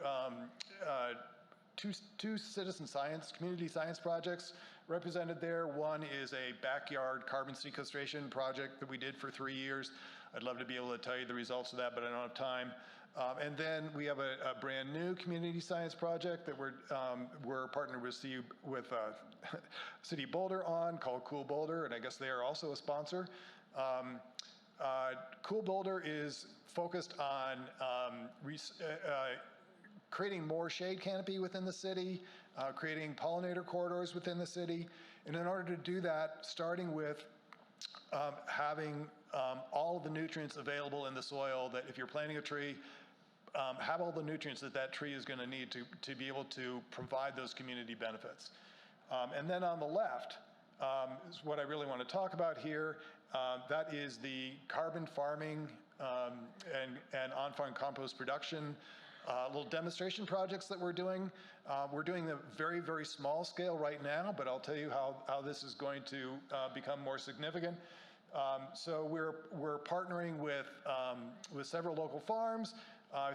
citizen science, community science projects represented there. One is a backyard carbon sequestration project that we did for 3 years. I'd love to be able to tell you the results of that, but I don't have time. And then we have a brand new community science project that we're partnered with City Boulder on, called Cool Boulder, and I guess they are also a sponsor. Cool Boulder is focused on creating more shade canopy within the city, creating pollinator corridors within the city, and in order to do that, starting with having all of the nutrients available in the soil, that if you're planting a tree, have all the nutrients that tree is going to need to be able to provide those community benefits. And then on the left is what I really want to talk about here. That is the carbon farming and on-farm compost production little demonstration projects that we're doing. We're doing them very, very small scale right now, but I'll tell you how this is going to become more significant. So we're partnering with several local farms. I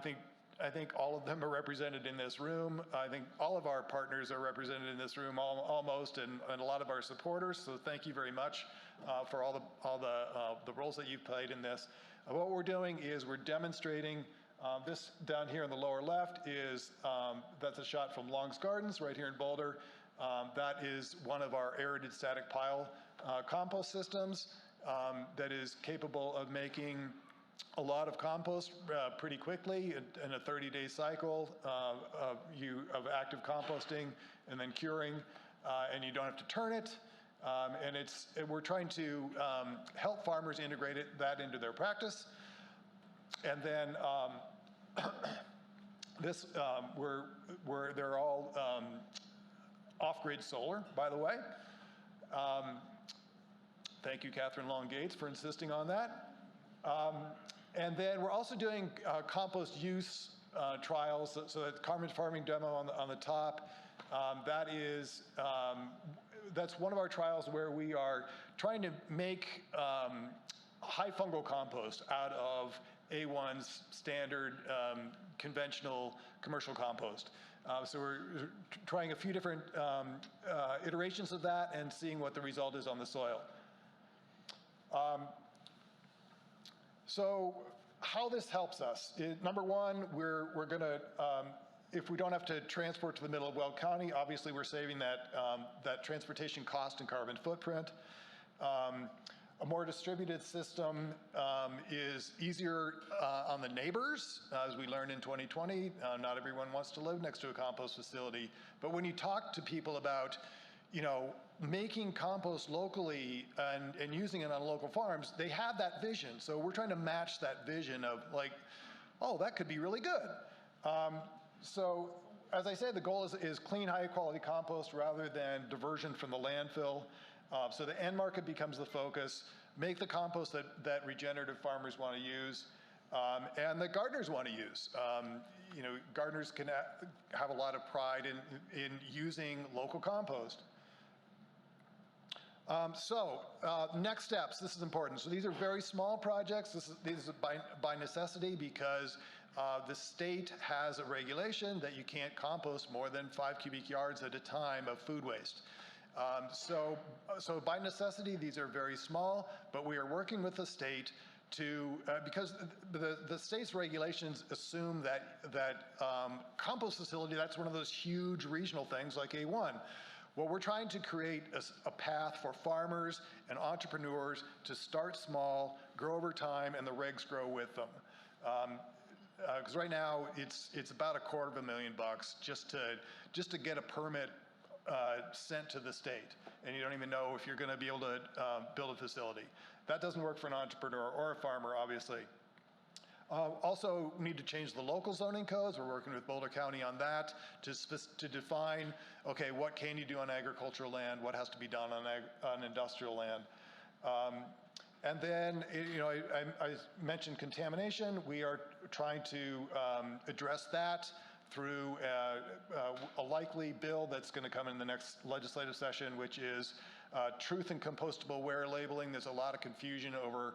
think all of them are represented in this room. I think all of our partners are represented in this room, almost, and a lot of our supporters. So thank you very much for all the roles that you've played in this. What we're doing is we're demonstrating. This down here in the lower left is that's a shot from Long's Gardens right here in Boulder. That is one of our aerated static pile compost systems that is capable of making a lot of compost pretty quickly in a 30-day cycle of active composting and then curing, and you don't have to turn it. And we're trying to help farmers integrate that into their practice. And then they're all off-grid solar, by the way. Thank you, Catherine Long-Gates, for insisting on that. And then we're also doing compost use trials. So that carbon farming demo on the top, that's one of our trials where we are trying to make high fungal compost out of A1's standard conventional commercial compost. So we're trying a few different iterations of that and seeing what the result is on the soil. So how this helps us, number one, we're going to, if we don't have to transport to the middle of Weld County, obviously we're saving that transportation cost and carbon footprint. A more distributed system is easier on the neighbors. As we learned in 2020, not everyone wants to live next to a compost facility. But when you talk to people about, making compost locally and using it on local farms, they have that vision. So we're trying to match that vision of like, oh, that could be really good. So as I said, the goal is clean, high quality compost rather than diversion from the landfill. So the end market becomes the focus. Make the compost that regenerative farmers want to use and that gardeners want to use. Gardeners can have a lot of pride in using local compost. Next steps, this is important. So these are very small projects. These are by necessity because the state has a regulation that you can't compost more than 5 cubic yards at a time of food waste. So by necessity, these are very small, but we are working with the state to, because the state's regulations assume that compost facility, that's one of those huge regional things like A1. Well, we're trying to create a path for farmers and entrepreneurs to start small, grow over time, and the regs grow with them. Because right now it's about $250,000 just to get a permit sent to the state, and you don't even know if you're going to be able to build a facility. That doesn't work for an entrepreneur or a farmer, obviously. Also need to change the local zoning codes. We're working with Boulder County on that to define, okay, what can you do on agricultural land, what has to be done on industrial land. And then, I mentioned contamination. We are trying to address that through a likely bill that's going to come in the next legislative session, which is truth and compostable ware labeling. There's a lot of confusion over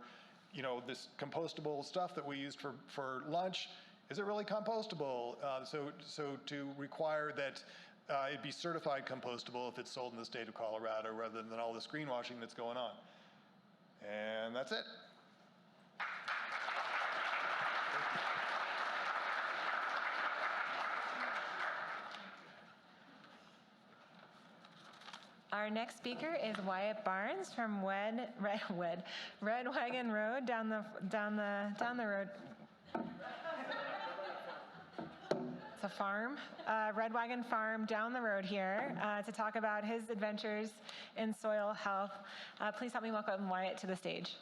this compostable stuff that we used for lunch. Is it really compostable? So to require that it be certified compostable if it's sold in the state of Colorado rather than all this greenwashing that's going on. And that's it. Our next speaker is Wyatt Barnes from Red Wagon Road down the road. It's a farm, Red Wagon Farm down the road here to talk about his adventures in soil health. Please help me welcome Wyatt to the stage.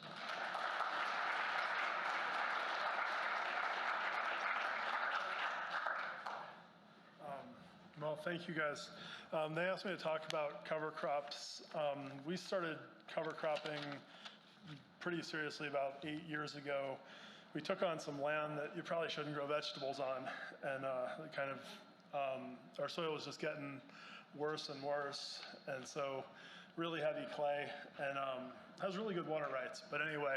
Well, thank you guys. They asked me to talk about cover crops. We started cover cropping pretty seriously about 8 years ago. We took on some land that you probably shouldn't grow vegetables on, and our soil was just getting worse and worse. And so really heavy clay and has really good water rights. But anyway,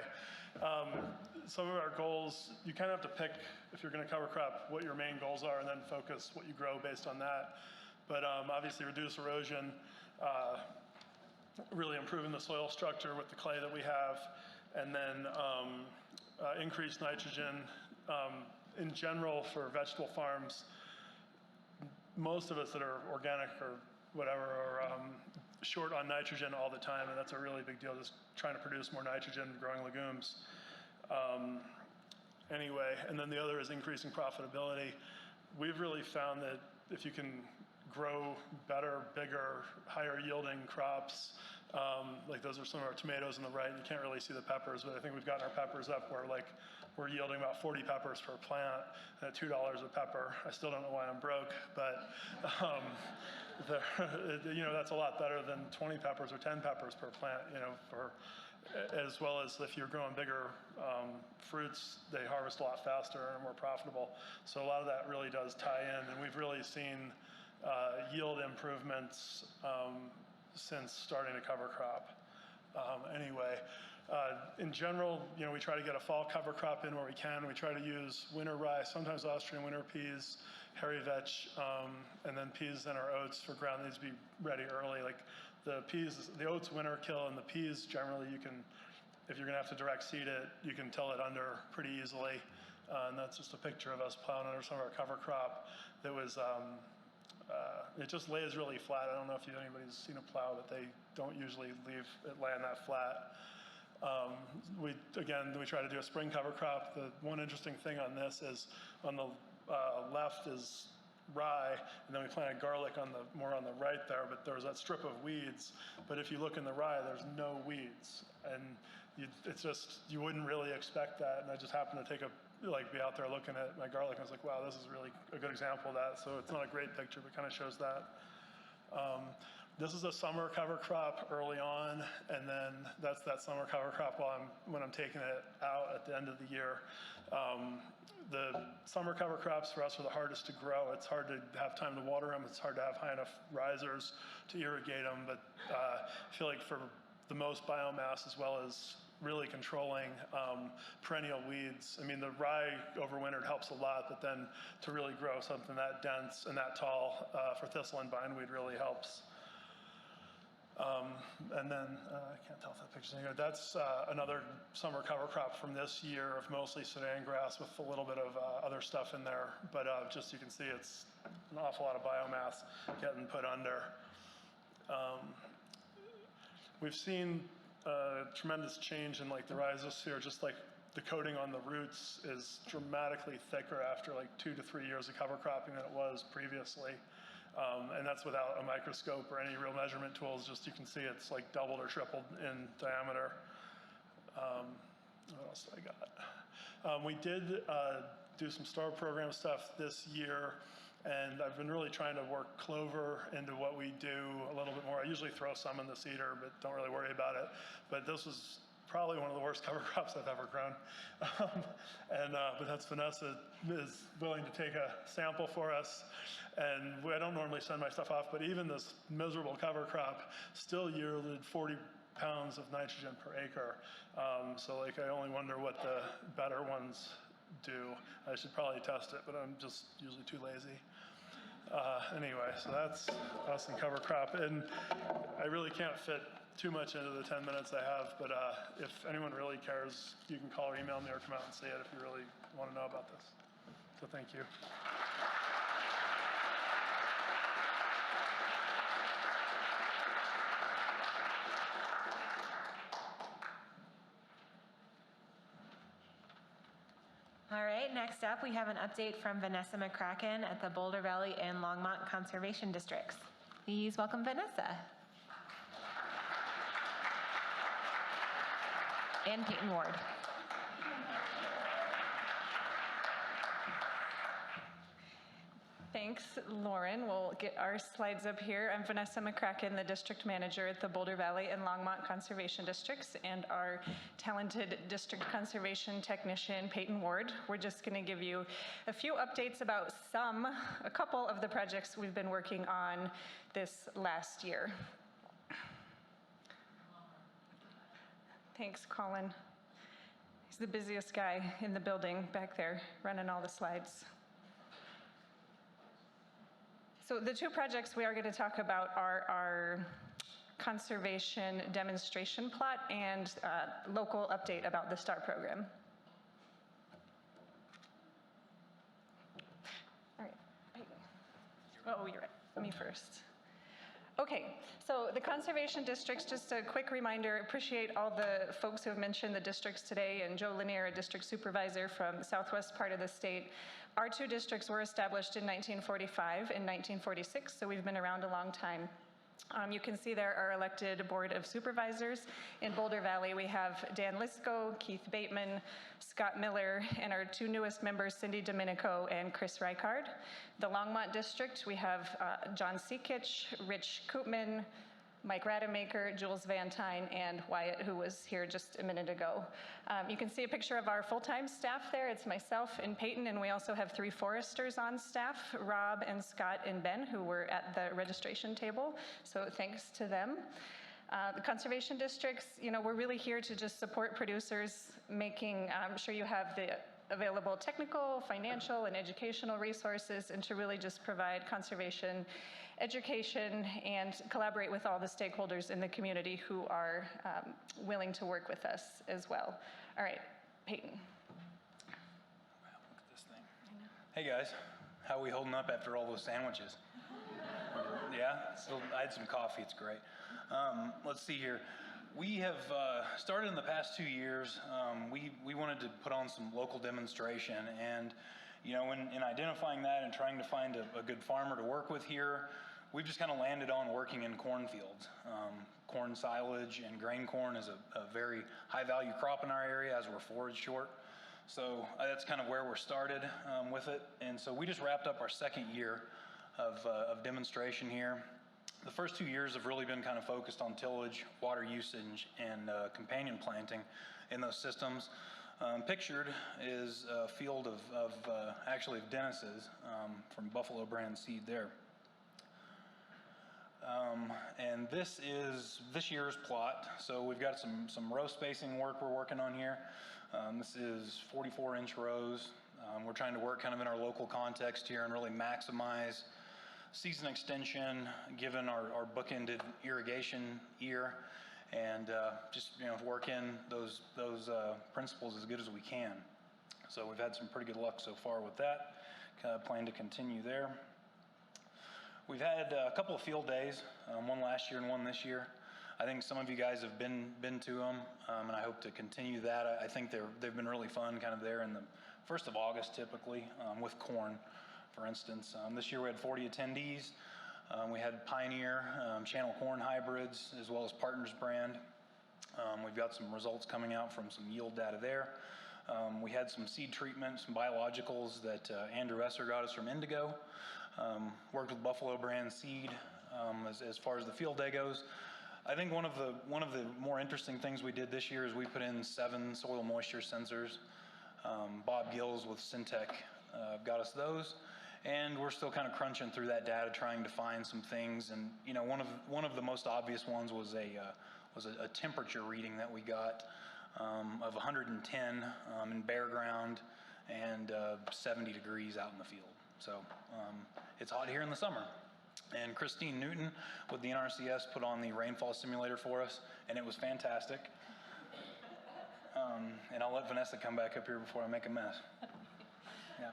some of our goals, you kind of have to pick, if you're going to cover crop, what your main goals are, and then focus what you grow based on that. But obviously reduce erosion, really improving the soil structure with the clay that we have, and then increase nitrogen. In general, for vegetable farms, most of us that are organic or whatever are short on nitrogen all the time, and that's a really big deal, just trying to produce more nitrogen growing legumes. Anyway, and then the other is increasing profitability. We've really found that if you can grow better, bigger, higher yielding crops, like those are some of our tomatoes on the right, and you can't really see the peppers, but I think we've gotten our peppers up where like we're yielding about 40 peppers per plant at $2 a pepper. I still don't know why I'm broke, but you know, that's a lot better than 20 peppers or 10 peppers per plant, you know, as well as if you're growing bigger fruits, they harvest a lot faster and are more profitable. So a lot of that really does tie in, and we've really seen yield improvements since starting to cover crop. Anyway, in general, you know, we try to get a fall cover crop in where we can. We try to use winter rye, sometimes Austrian winter peas, hairy vetch, and then peas and our oats for ground needs to be ready early. Like the peas, the oats winter kill, and the peas generally you can, if you're gonna have to direct seed it, you can till it under pretty easily. And that's just a picture of us plowing under some of our cover crop that was, it just lays really flat. I don't know if anybody's seen a plow, but they don't usually leave it laying that flat. We try to do a spring cover crop. The one interesting thing on this is on the left is rye, and then we planted garlic on the more on the right there, but there's that strip of weeds. But if you look in the rye, there's no weeds, and it's just, you wouldn't really expect that. And I just happened to be out there looking at my garlic, and I was like, wow, this is really a good example of that. So it's not a great picture, but kind of shows that. This is a summer cover crop early on, and then that's that summer cover crop when I'm taking it out at the end of the year. The summer cover crops for us are the hardest to grow. It's hard to have time to water them. It's hard to have high enough risers to irrigate them, but I feel like for the most biomass, as well as really controlling perennial weeds. I mean, the rye overwintered helps a lot, but then to really grow something that dense and that tall for thistle and bindweed really helps. And then, I can't tell if that picture's in here. That's another summer cover crop from this year of mostly Sudan grass with a little bit of other stuff in there. But just you can see it's an awful lot of biomass getting put under. We've seen tremendous change in like the rhizosphere, just like the coating on the roots is dramatically thicker after like 2 to 3 years of cover cropping than it was previously. And that's without a microscope or any real measurement tools, just you can see it's like doubled or tripled in diameter. What else do I got? We did do some star program stuff this year, and I've been really trying to work clover into what we do a little bit more. I usually throw some in the cedar, but don't really worry about it. But this was probably one of the worst cover crops I've ever grown. But that's Vanessa is willing to take a sample for us. And I don't normally send my stuff off, but even this miserable cover crop still yielded 40 pounds of nitrogen per acre. So like, I only wonder what the better ones do. I should probably test it, but I'm just usually too lazy. Anyway, so that's us in cover crop. And I really can't fit too much into the 10 minutes I have, but if anyone really cares, you can call or email me or come out and see it if you really want to know about this. So thank you. All right, next up we have an update from Vanessa McCracken at the Boulder Valley and Longmont Conservation Districts. Please welcome Vanessa. And Payton Ward. Thanks, Lauren. We'll get our slides up here. I'm Vanessa McCracken, the district manager at the Boulder Valley and Longmont Conservation Districts, and our talented district conservation technician, Payton Ward. We're just going to give you a few updates about a couple of the projects we've been working on this last year. Thanks, Colin. He's the busiest guy in the building back there, running all the slides. So the two projects we are going to talk about are our conservation demonstration plot and local update about the STAR program. All right, Payton. Oh, you're right. Me first. Okay, so the conservation districts, just a quick reminder, appreciate all the folks who have mentioned the districts today, and Joe Lanier, a district supervisor from the southwest part of the state. Our two districts were established in 1945 and 1946, so we've been around a long time. You can see there our elected Board of Supervisors. In Boulder Valley, we have Dan Lisko, Keith Bateman, Scott Miller, and our two newest members, Cindy Domenico and Chris Reichard. The Longmont District, we have John Seekich, Rich Koopman, Mike Rademacher, Jules Van Tyne, and Wyatt, who was here just a minute ago. You can see a picture of our full-time staff there. It's myself and Payton, and we also have 3 foresters on staff, Rob and Scott and Ben, who were at the registration table, so thanks to them. The conservation districts, you know, we're really here to just support producers, making sure you have the available technical, financial, and educational resources, and to really just provide conservation education and collaborate with all the stakeholders in the community who are willing to work with us as well. All right, Payton. Wow, look at this thing. Hey guys, how are we holding up after all those sandwiches? Yeah, so I had some coffee, it's great. Let's see here. We have started in the past 2 years. We wanted to put on some local demonstration, and you know, in identifying that and trying to find a good farmer to work with here, we've just kind of landed on working in cornfields. Corn silage and grain corn is a very high value crop in our area as we're forage short. So that's kind of where we're started with it. And so we just wrapped up our 2nd year of demonstration here. The first 2 years have really been kind of focused on tillage, water usage, and companion planting in those systems. Pictured is a field of Dennis's from Buffalo brand seed there. And this is this year's plot. So we've got some row spacing work we're working on here. This is 44-inch rows. We're trying to work kind of in our local context here and really maximize season extension given our bookended irrigation year, and just work in those principles as good as we can. So we've had some pretty good luck so far with that. Plan to continue there. We've had a couple of field days, one last year and one this year. I think some of you guys have been to them, and I hope to continue that. I think they've been really fun, kind of there in the 1st of August typically, with corn, for instance. This year we had 40 attendees. We had Pioneer, Channel Corn hybrids, as well as Partners brand. We've got some results coming out from some yield data there. We had some seed treatment, some biologicals that Andrew Esser got us from Indigo. Worked with Buffalo brand seed as far as the field day goes. I think one of the more interesting things we did this year is we put in 7 soil moisture sensors. Bob Gills with Syntec got us those, and we're still kind of crunching through that data, trying to find some things. And you know, one of the most obvious ones was a temperature reading that we got of 110 in bare ground and 70 degrees out in the field. So it's hot here in the summer. And Christine Newton with the NRCS put on the rainfall simulator for us, and it was fantastic. And I'll let Vanessa come back up here before I make a mess. Yeah.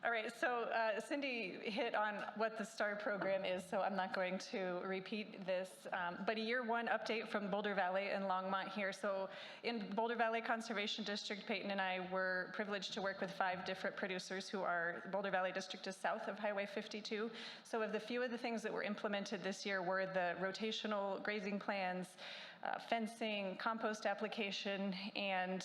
All right, so Cindy hit on what the STAR program is, so I'm not going to repeat this. But a year 1 update from Boulder Valley and Longmont here. So in Boulder Valley Conservation District, Payton and I were privileged to work with 5 different producers who are, Boulder Valley District is south of Highway 52. So of the few of the things that were implemented this year were the rotational grazing plans, fencing, compost application, and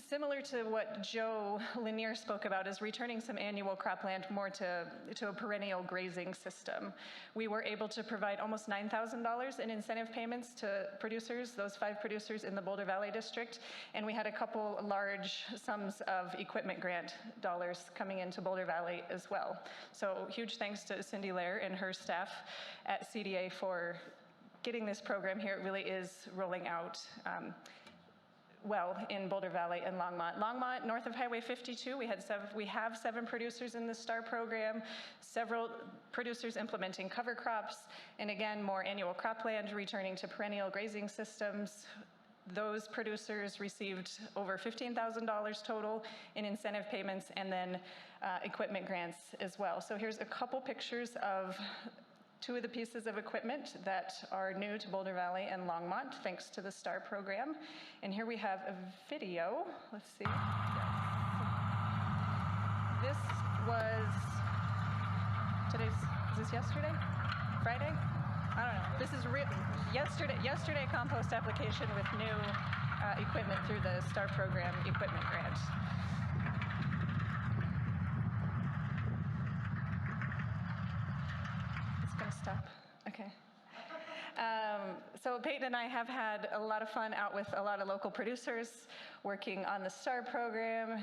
similar to what Joe Lanier spoke about, is returning some annual cropland more to a perennial grazing system. We were able to provide almost $9,000 in incentive payments to producers, those 5 producers in the Boulder Valley District, and we had a couple large sums of equipment grant dollars coming into Boulder Valley as well. So huge thanks to Cindy Lair and her staff at CDA for getting this program here. It really is rolling out well in Boulder Valley and Longmont. Longmont, north of Highway 52, we have 7 producers in the STAR program, several producers implementing cover crops, and again, more annual cropland returning to perennial grazing systems. Those producers received over $15,000 total in incentive payments and then equipment grants as well. So here's a couple pictures of 2 of the pieces of equipment that are new to Boulder Valley and Longmont, thanks to the STAR program. And here we have a video. Let's see. This was is this yesterday? Friday? I don't know. This is yesterday compost application with new equipment through the STAR program equipment grant. Stop. Okay. So Payton and I have had a lot of fun out with a lot of local producers working on the STAR program.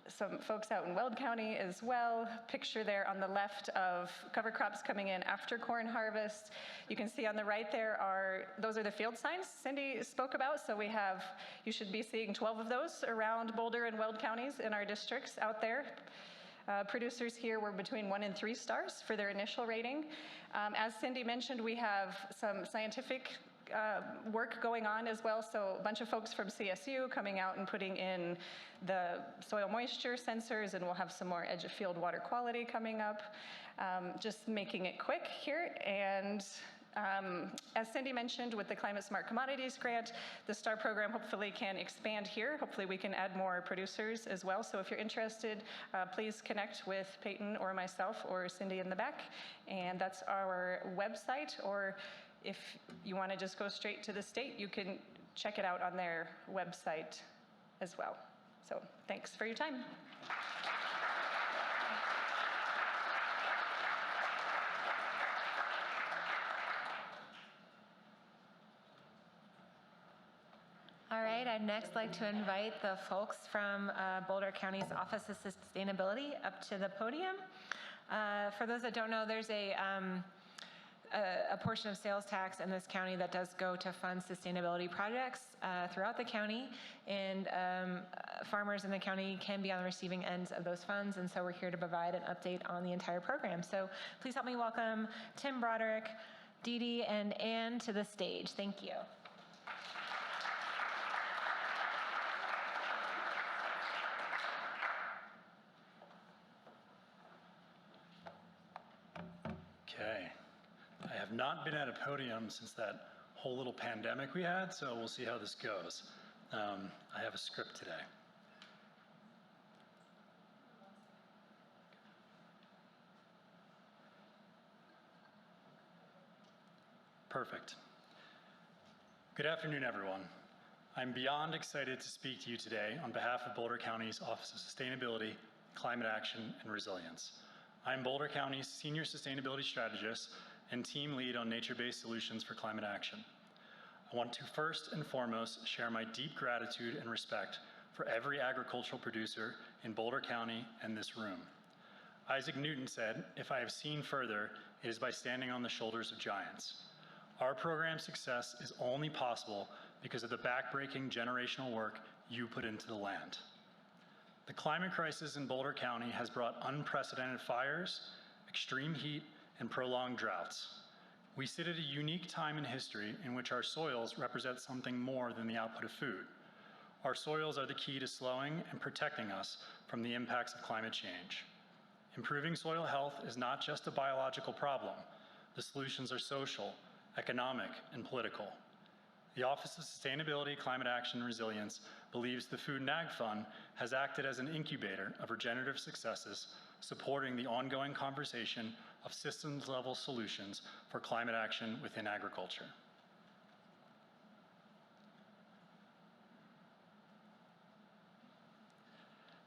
Some folks out in Weld County as well. Picture there on the left of cover crops coming in after corn harvest. You can see on the right there those are the field signs Cindy spoke about. So you should be seeing 12 of those around Boulder and Weld counties in our districts out there. Producers here were between 1 and 3 stars for their initial rating. As Cindy mentioned, we have some scientific work going on as well. So a bunch of folks from CSU coming out and putting in the soil moisture sensors, and we'll have some more edge of field water quality coming up. Just making it quick here. And as Cindy mentioned, with the Climate Smart Commodities Grant, the STAR program hopefully can expand here. Hopefully we can add more producers as well. So if you're interested, please connect with Payton or myself or Cindy in the back. And that's our website. Or if you want to just go straight to the state, you can check it out on their website as well. So thanks for your time. All right, I'd next like to invite the folks from Boulder County's Office of Sustainability up to the podium. For those that don't know, there's a portion of sales tax in this county that does go to fund sustainability projects throughout the county, and farmers in the county can be on the receiving ends of those funds, and so we're here to provide an update on the entire program. So please help me welcome Tim, Broderick, Dee Dee, and Ann to the stage. Thank you. Okay. I have not been at a podium since that whole little pandemic we had, so we'll see how this goes. I have a script today. Perfect. Good afternoon, everyone. I'm beyond excited to speak to you today on behalf of Boulder County's Office of Sustainability, Climate Action, and Resilience. I'm Boulder County's Senior Sustainability Strategist and Team Lead on Nature-Based Solutions for Climate Action. I want to first and foremost share my deep gratitude and respect for every agricultural producer in Boulder County and this room. Isaac Newton said, "If I have seen further, it is by standing on the shoulders of giants." Our program's success is only possible because of the backbreaking generational work you put into the land. The climate crisis in Boulder County has brought unprecedented fires, extreme heat, and prolonged droughts. We sit at a unique time in history in which our soils represent something more than the output of food. Our soils are the key to slowing and protecting us from the impacts of climate change. Improving soil health is not just a biological problem. The solutions are social, economic, and political. The Office of Sustainability, Climate Action, and Resilience believes the Food and Ag Fund has acted as an incubator of regenerative successes, supporting the ongoing conversation of systems-level solutions for climate action within agriculture.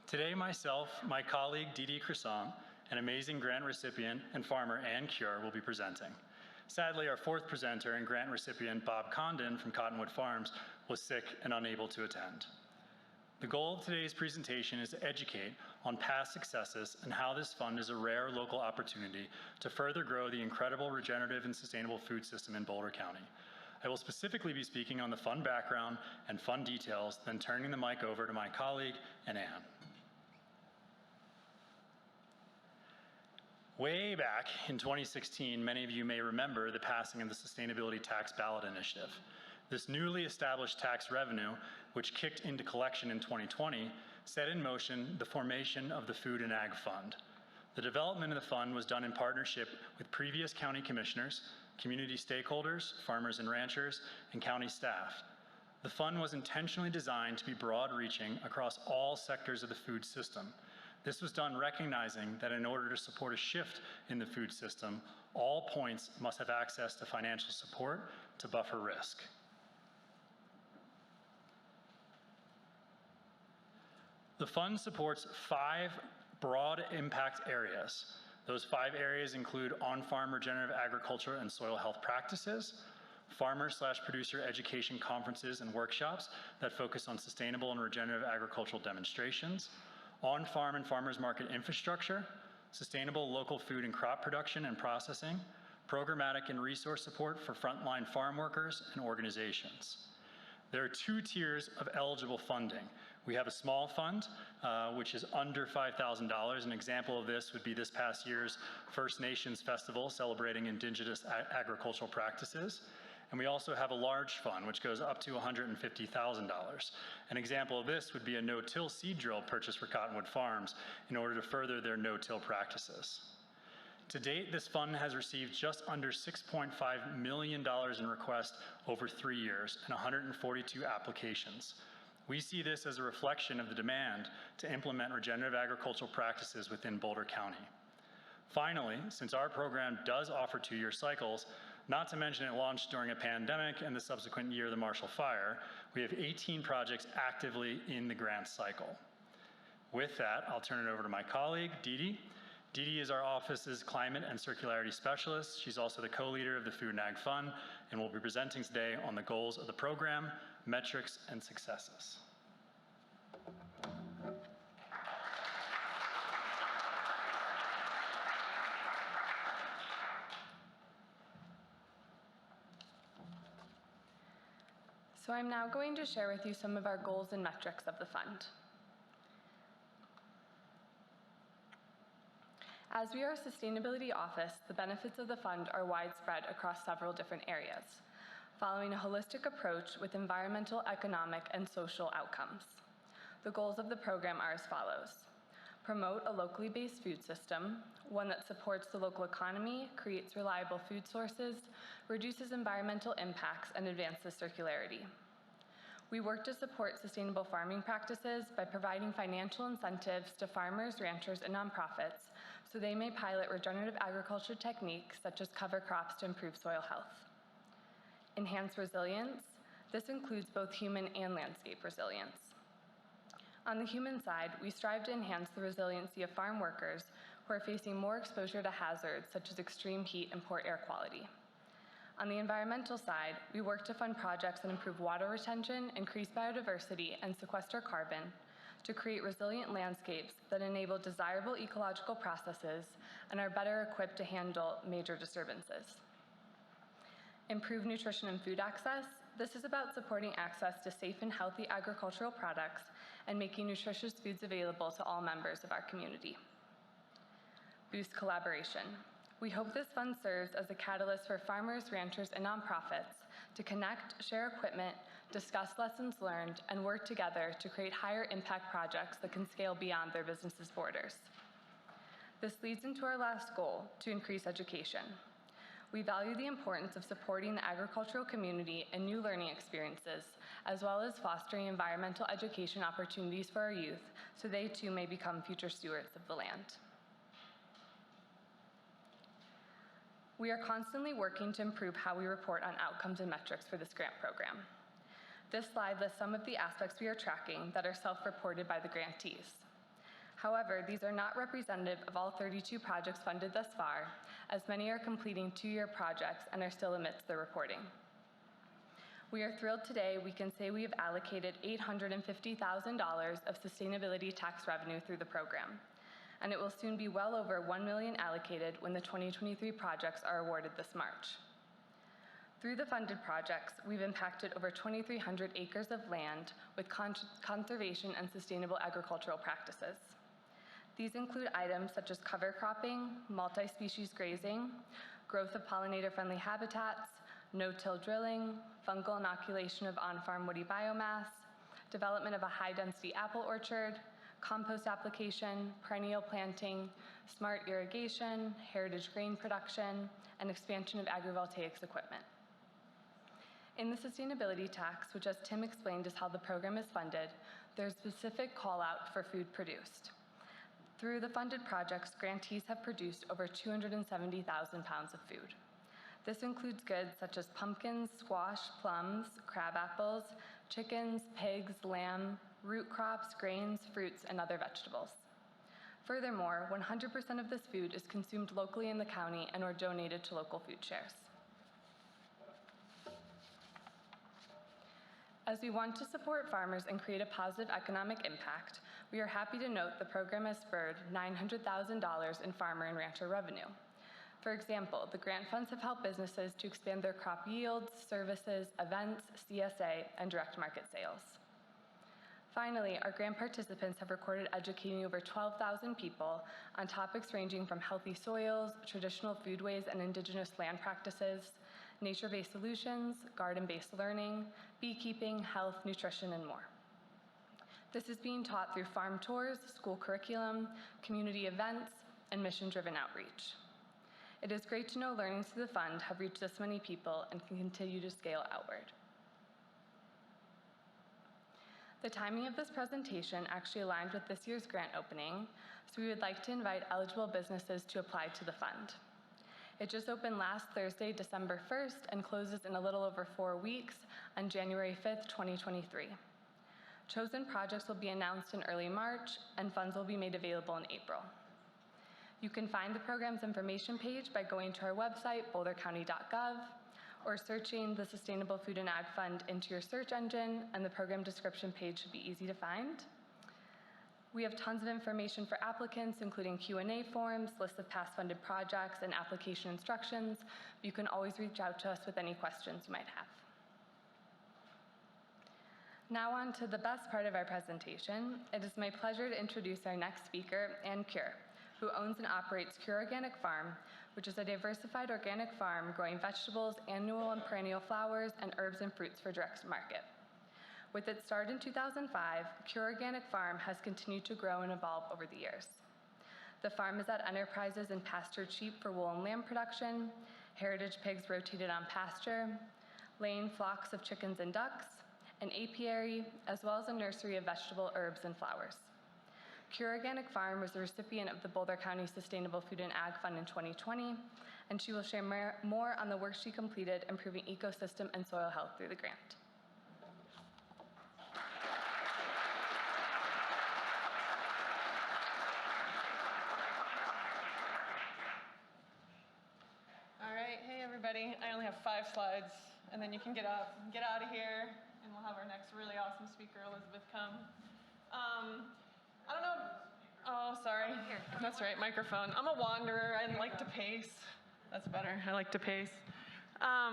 Today, myself, my colleague Dee Dee Croissant, an amazing grant recipient and farmer Ann Cure will be presenting. Sadly, our fourth presenter and grant recipient Bob Condon from Cottonwood Farms was sick and unable to attend. The goal of today's presentation is to educate on past successes and how this fund is a rare local opportunity to further grow the incredible regenerative and sustainable food system in Boulder County. I will specifically be speaking on the fund background and fund details, then turning the mic over to my colleague, Ann. Way back in 2016, many of you may remember the passing of the Sustainability Tax Ballot Initiative. This newly established tax revenue, which kicked into collection in 2020, set in motion the formation of the Food and Ag Fund. The development of the fund was done in partnership with previous county commissioners, community stakeholders, farmers and ranchers, and county staff. The fund was intentionally designed to be broad-reaching across all sectors of the food system. This was done recognizing that in order to support a shift in the food system, all points must have access to financial support to buffer risk. The fund supports 5 broad impact areas. Those 5 areas include on-farm regenerative agriculture and soil health practices, farmer/producer education conferences and workshops that focus on sustainable and regenerative agricultural demonstrations, on-farm and farmers market infrastructure, sustainable local food and crop production and processing, programmatic and resource support for frontline farm workers and organizations. There are 2 tiers of eligible funding. We have a small fund, which is under $5,000. An example of this would be this past year's First Nations Festival celebrating indigenous agricultural practices. And we also have a large fund, which goes up to $150,000. An example of this would be a no-till seed drill purchased for Cottonwood Farms in order to further their no-till practices. To date, this fund has received just under $6.5 million in requests over 3 years and 142 applications. We see this as a reflection of the demand to implement regenerative agricultural practices within Boulder County. Finally, since our program does offer 2-year cycles, not to mention it launched during a pandemic and the subsequent year of the Marshall Fire, we have 18 projects actively in the grant cycle. With that, I'll turn it over to my colleague, Dee Dee. Dee Dee is our office's Climate and Circularity Specialist. She's also the co-leader of the Food and Ag Fund and will be presenting today on the goals of the program, metrics, and successes. So I'm now going to share with you some of our goals and metrics of the fund. As we are a sustainability office, the benefits of the fund are widespread across several different areas, following a holistic approach with environmental, economic, and social outcomes. The goals of the program are as follows: promote a locally based food system, one that supports the local economy, creates reliable food sources, reduces environmental impacts, and advances circularity. We work to support sustainable farming practices by providing financial incentives to farmers, ranchers, and nonprofits so they may pilot regenerative agriculture techniques such as cover crops to improve soil health. Enhance resilience. This includes both human and landscape resilience. On the human side, we strive to enhance the resiliency of farm workers who are facing more exposure to hazards such as extreme heat and poor air quality. On the environmental side, we work to fund projects that improve water retention, increase biodiversity, and sequester carbon to create resilient landscapes that enable desirable ecological processes and are better equipped to handle major disturbances. Improve nutrition and food access. This is about supporting access to safe and healthy agricultural products and making nutritious foods available to all members of our community. Boost collaboration. We hope this fund serves as a catalyst for farmers, ranchers, and nonprofits to connect, share equipment, discuss lessons learned, and work together to create higher impact projects that can scale beyond their business's borders. This leads into our last goal, to increase education. We value the importance of supporting the agricultural community and new learning experiences, as well as fostering environmental education opportunities for our youth so they too may become future stewards of the land. We are constantly working to improve how we report on outcomes and metrics for this grant program. This slide lists some of the aspects we are tracking that are self-reported by the grantees. However, these are not representative of all 32 projects funded thus far, as many are completing 2-year projects and are still amidst their reporting. We are thrilled today we can say we have allocated $850,000 of sustainability tax revenue through the program, and it will soon be well over $1 million allocated when the 2023 projects are awarded this March. Through the funded projects, we've impacted over 2,300 acres of land with conservation and sustainable agricultural practices. These include items such as cover cropping, multi-species grazing, growth of pollinator-friendly habitats, no-till drilling, fungal inoculation of on-farm woody biomass, development of a high-density apple orchard, compost application, perennial planting, smart irrigation, heritage grain production, and expansion of agrivoltaics equipment. In the sustainability tax, which as Tim explained is how the program is funded, there's a specific call out for food produced. Through the funded projects, grantees have produced over 270,000 pounds of food. This includes goods such as pumpkins, squash, plums, crab apples, chickens, pigs, lamb, root crops, grains, fruits, and other vegetables. Furthermore, 100% of this food is consumed locally in the county and or donated to local food shares. As we want to support farmers and create a positive economic impact, we are happy to note the program has spurred $900,000 in farmer and rancher revenue. For example, the grant funds have helped businesses to expand their crop yields, services, events, CSA, and direct market sales. Finally, our grant participants have recorded educating over 12,000 people on topics ranging from healthy soils, traditional foodways and indigenous land practices, nature-based solutions, garden-based learning, beekeeping, health, nutrition, and more. This is being taught through farm tours, school curriculum, community events, and mission-driven outreach. It is great to know learnings through the fund have reached this many people and can continue to scale outward. The timing of this presentation actually aligned with this year's grant opening, so we would like to invite eligible businesses to apply to the fund. It just opened last Thursday, December 1st, and closes in a little over 4 weeks on January 5th, 2023. Chosen projects will be announced in early March, and funds will be made available in April. You can find the program's information page by going to our website, bouldercounty.gov, or searching the Sustainable Food and Ag Fund into your search engine, and the program description page should be easy to find. We have tons of information for applicants, including Q&A forms, lists of past funded projects, and application instructions. You can always reach out to us with any questions you might have. Now on to the best part of our presentation. It is my pleasure to introduce our next speaker, Ann Cure, who owns and operates Cure Organic Farm, which is a diversified organic farm growing vegetables, annual and perennial flowers, and herbs and fruits for direct market. With its start in 2005, Cure Organic Farm has continued to grow and evolve over the years. The farm is at enterprises in pastured sheep for wool and lamb production, heritage pigs rotated on pasture, laying flocks of chickens and ducks, an apiary, as well as a nursery of vegetable, herbs, and flowers. Cure Organic Farm was the recipient of the Boulder County Sustainable Food and Ag Fund in 2020, and she will share more on the work she completed improving ecosystem and soil health through the grant. All right, hey everybody. I only have 5 slides, and then you can get out of here, and we'll have our next really awesome speaker, Elizabeth, come. I don't know. Oh, sorry. That's right, microphone. I'm a wanderer. I like to pace. That's better. I like to pace. I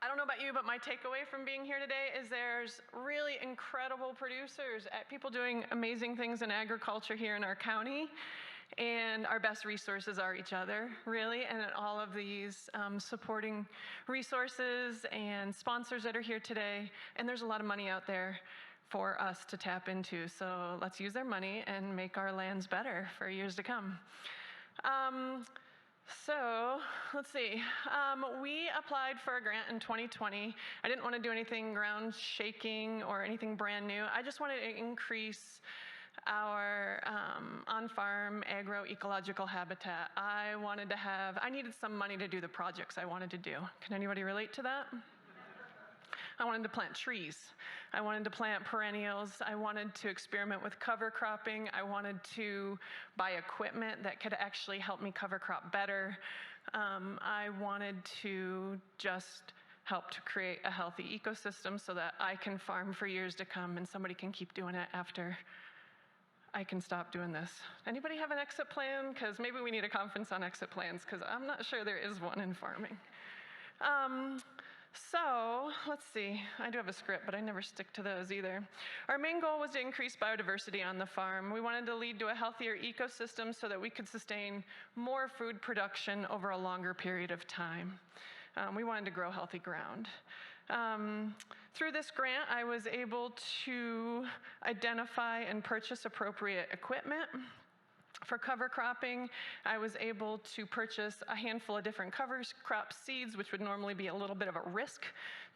don't know about you, but my takeaway from being here today is there's really incredible producers, people doing amazing things in agriculture here in our county. And our best resources are each other, really, and all of these supporting resources and sponsors that are here today. And there's a lot of money out there for us to tap into. So let's use their money and make our lands better for years to come. So let's see. We applied for a grant in 2020. I didn't want to do anything ground shaking or anything brand new. I just wanted to increase our on-farm agroecological habitat. I needed some money to do the projects I wanted to do. Can anybody relate to that? I wanted to plant trees. I wanted to plant perennials. I wanted to experiment with cover cropping. I wanted to buy equipment that could actually help me cover crop better. I wanted to just help to create a healthy ecosystem so that I can farm for years to come and somebody can keep doing it after I can stop doing this. Anybody have an exit plan? Because maybe we need a conference on exit plans, because I'm not sure there is one in farming. So let's see, I do have a script, but I never stick to those either. Our main goal was to increase biodiversity on the farm. We wanted to lead to a healthier ecosystem so that we could sustain more food production over a longer period of time. We wanted to grow healthy ground. Through this grant, I was able to identify and purchase appropriate equipment. For cover cropping, I was able to purchase a handful of different cover crop seeds, which would normally be a little bit of a risk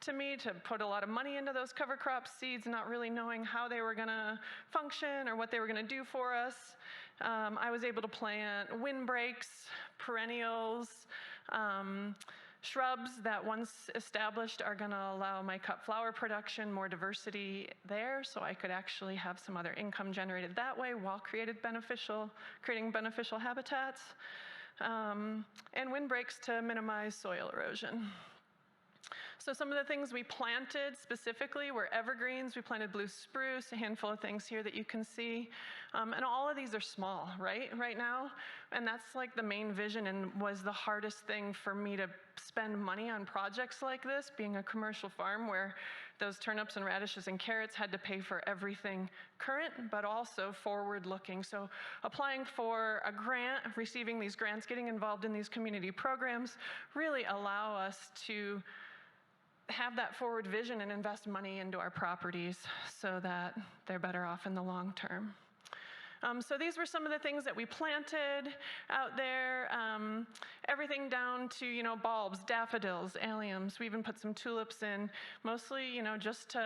to me to put a lot of money into those cover crop seeds, not really knowing how they were gonna function or what they were gonna do for us. I was able to plant windbreaks, perennials, shrubs that once established are going to allow my cut flower production more diversity there, so I could actually have some other income generated that way while creating beneficial habitats, and windbreaks to minimize soil erosion. So some of the things we planted specifically were evergreens. We planted blue spruce, a handful of things here that you can see. And all of these are small, right now? And that's like the main vision and was the hardest thing for me to spend money on projects like this, being a commercial farm where those turnips and radishes and carrots had to pay for everything current, but also forward-looking. So applying for a grant, receiving these grants, getting involved in these community programs really allow us to have that forward vision and invest money into our properties so that they're better off in the long term. So these were some of the things that we planted out there. Everything down to, bulbs, daffodils, alliums. We even put some tulips in, mostly, just to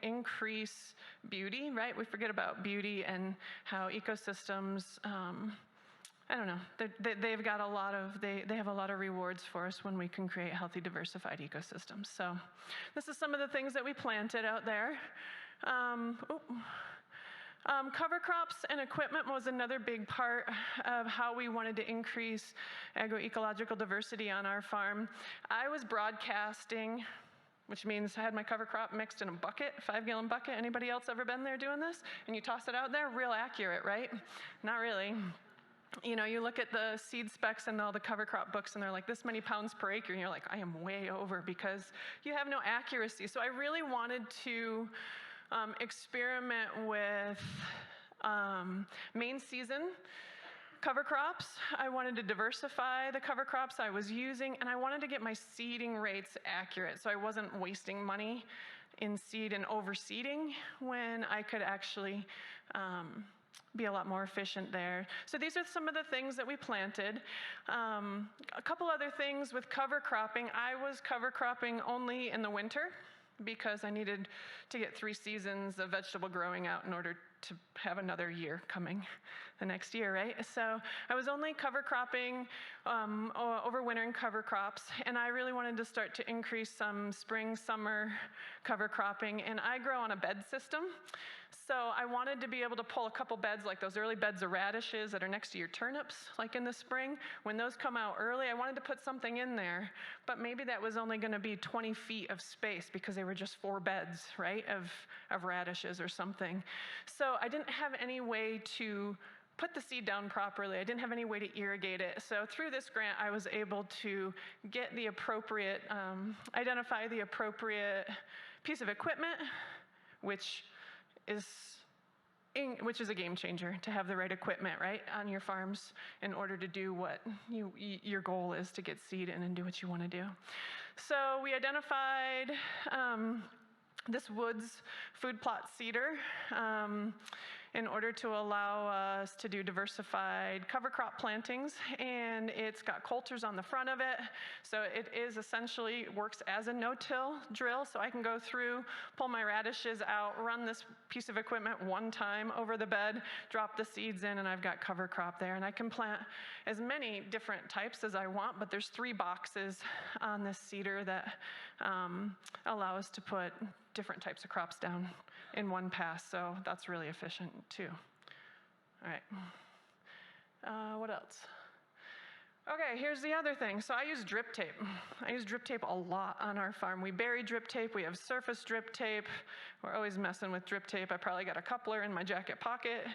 increase beauty, right? We forget about beauty and how ecosystems, I don't know, they've got they have a lot of rewards for us when we can create healthy, diversified ecosystems. So this is some of the things that we planted out there. Cover crops and equipment was another big part of how we wanted to increase agroecological diversity on our farm. I was broadcasting, which means I had my cover crop mixed in a bucket, 5-gallon bucket. Anybody else ever been there doing this? And you toss it out there, real accurate, right? Not really. You look at the seed specs and all the cover crop books and they're like this many pounds per acre, and you're like, I am way over because you have no accuracy. So I really wanted to experiment with main season cover crops. I wanted to diversify the cover crops I was using, and I wanted to get my seeding rates accurate so I wasn't wasting money in seed and overseeding when I could actually be a lot more efficient there. So these are some of the things that we planted. A couple other things with cover cropping. I was cover cropping only in the winter because I needed to get 3 seasons of vegetable growing out in order to have another year coming the next year, right? So I was only cover cropping, overwintering cover crops, and I really wanted to start to increase some spring, summer cover cropping, and I grow on a bed system. So I wanted to be able to pull a couple beds, like those early beds of radishes that are next to your turnips, like in the spring. When those come out early, I wanted to put something in there, but maybe that was only gonna be 20 feet of space because they were just 4 beds, right, of radishes or something. So I didn't have any way to put the seed down properly. I didn't have any way to irrigate it. So through this grant, I was able to get the appropriate, identify the appropriate piece of equipment, which is a game changer to have the right equipment, right, on your farms in order to do what your goal is to get seed in and do what you want to do. So we identified this Woods food plot seeder in order to allow us to do diversified cover crop plantings, and it's got coulters on the front of it, so it is essentially works as a no-till drill, so I can go through, pull my radishes out, run this piece of equipment one time over the bed, drop the seeds in, and I've got cover crop there, and I can plant as many different types as I want, but there's 3 boxes on this seeder that allow us to put different types of crops down in one pass, so that's really efficient too. All right, what else? Okay, here's the other thing. So I use drip tape. I use drip tape a lot on our farm. We bury drip tape. We have surface drip tape. We're always messing with drip tape. I probably got a coupler in my jacket pocket.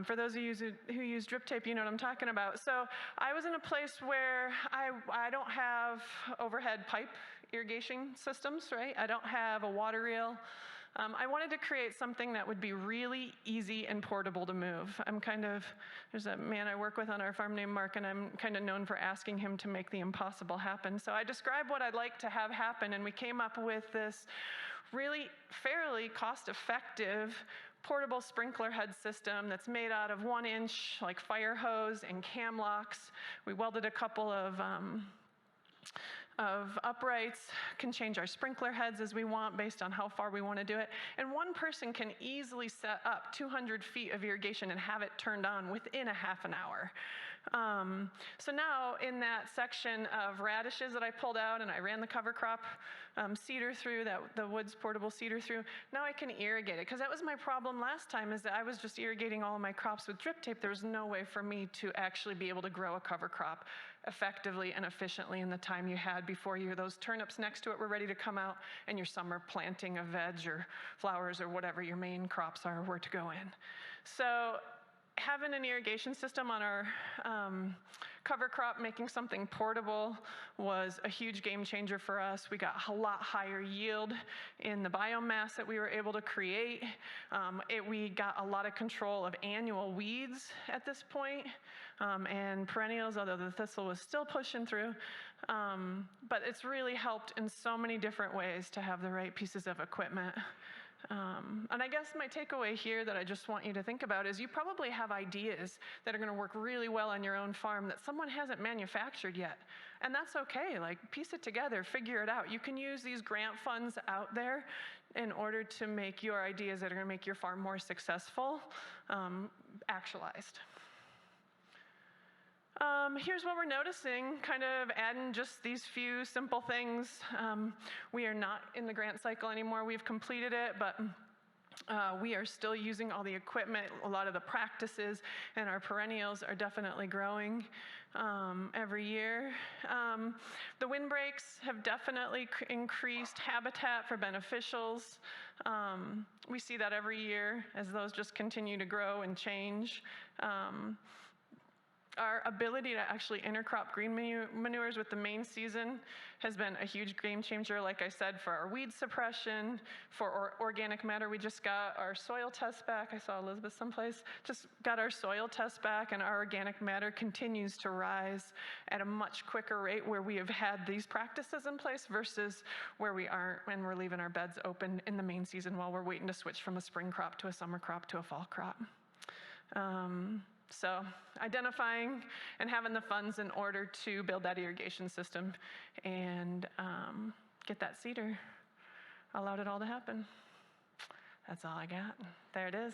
For those of you who use drip tape, you know what I'm talking about. So I was in a place where I don't have overhead pipe irrigation systems, right? I don't have a water reel. I wanted to create something that would be really easy and portable to move. There's a man I work with on our farm named Mark, and I'm kind of known for asking him to make the impossible happen. So I described what I'd like to have happen, and we came up with this really fairly cost-effective portable sprinkler head system that's made out of 1-inch like fire hose and cam locks. We welded a couple of uprights, can change our sprinkler heads as we want based on how far we want to do it. And one person can easily set up 200 feet of irrigation and have it turned on within a half an hour. So now in that section of radishes that I pulled out and I ran the cover crop seeder through, the Woods portable seeder through, now I can irrigate it. Because that was my problem last time, is that I was just irrigating all of my crops with drip tape. There was no way for me to actually be able to grow a cover crop effectively and efficiently in the time you had before those turnips next to it were ready to come out and your summer planting of veg or flowers or whatever your main crops were to go in. So having an irrigation system on our cover crop, making something portable, was a huge game changer for us. We got a lot higher yield in the biomass that we were able to create. We got a lot of control of annual weeds at this point, and perennials, although the thistle was still pushing through. But it's really helped in so many different ways to have the right pieces of equipment. And I guess my takeaway here that I just want you to think about is you probably have ideas that are going to work really well on your own farm that someone hasn't manufactured yet. And that's okay. Like, piece it together, figure it out. You can use these grant funds out there in order to make your ideas that are going to make your farm more successful actualized. Here's what we're noticing, kind of adding just these few simple things. We are not in the grant cycle anymore. We've completed it, but we are still using all the equipment. A lot of the practices and our perennials are definitely growing every year. The windbreaks have definitely increased habitat for beneficials. We see that every year as those just continue to grow and change. Our ability to actually intercrop green manures with the main season has been a huge game changer, like I said, for our weed suppression, for organic matter. We just got our soil test back. I saw Elizabeth someplace. Just got our soil test back, and our organic matter continues to rise at a much quicker rate where we have had these practices in place versus where we aren't, and we're leaving our beds open in the main season while we're waiting to switch from a spring crop to a summer crop to a fall crop. So identifying and having the funds in order to build that irrigation system and get that cedar allowed it all to happen. That's all I got. There it is.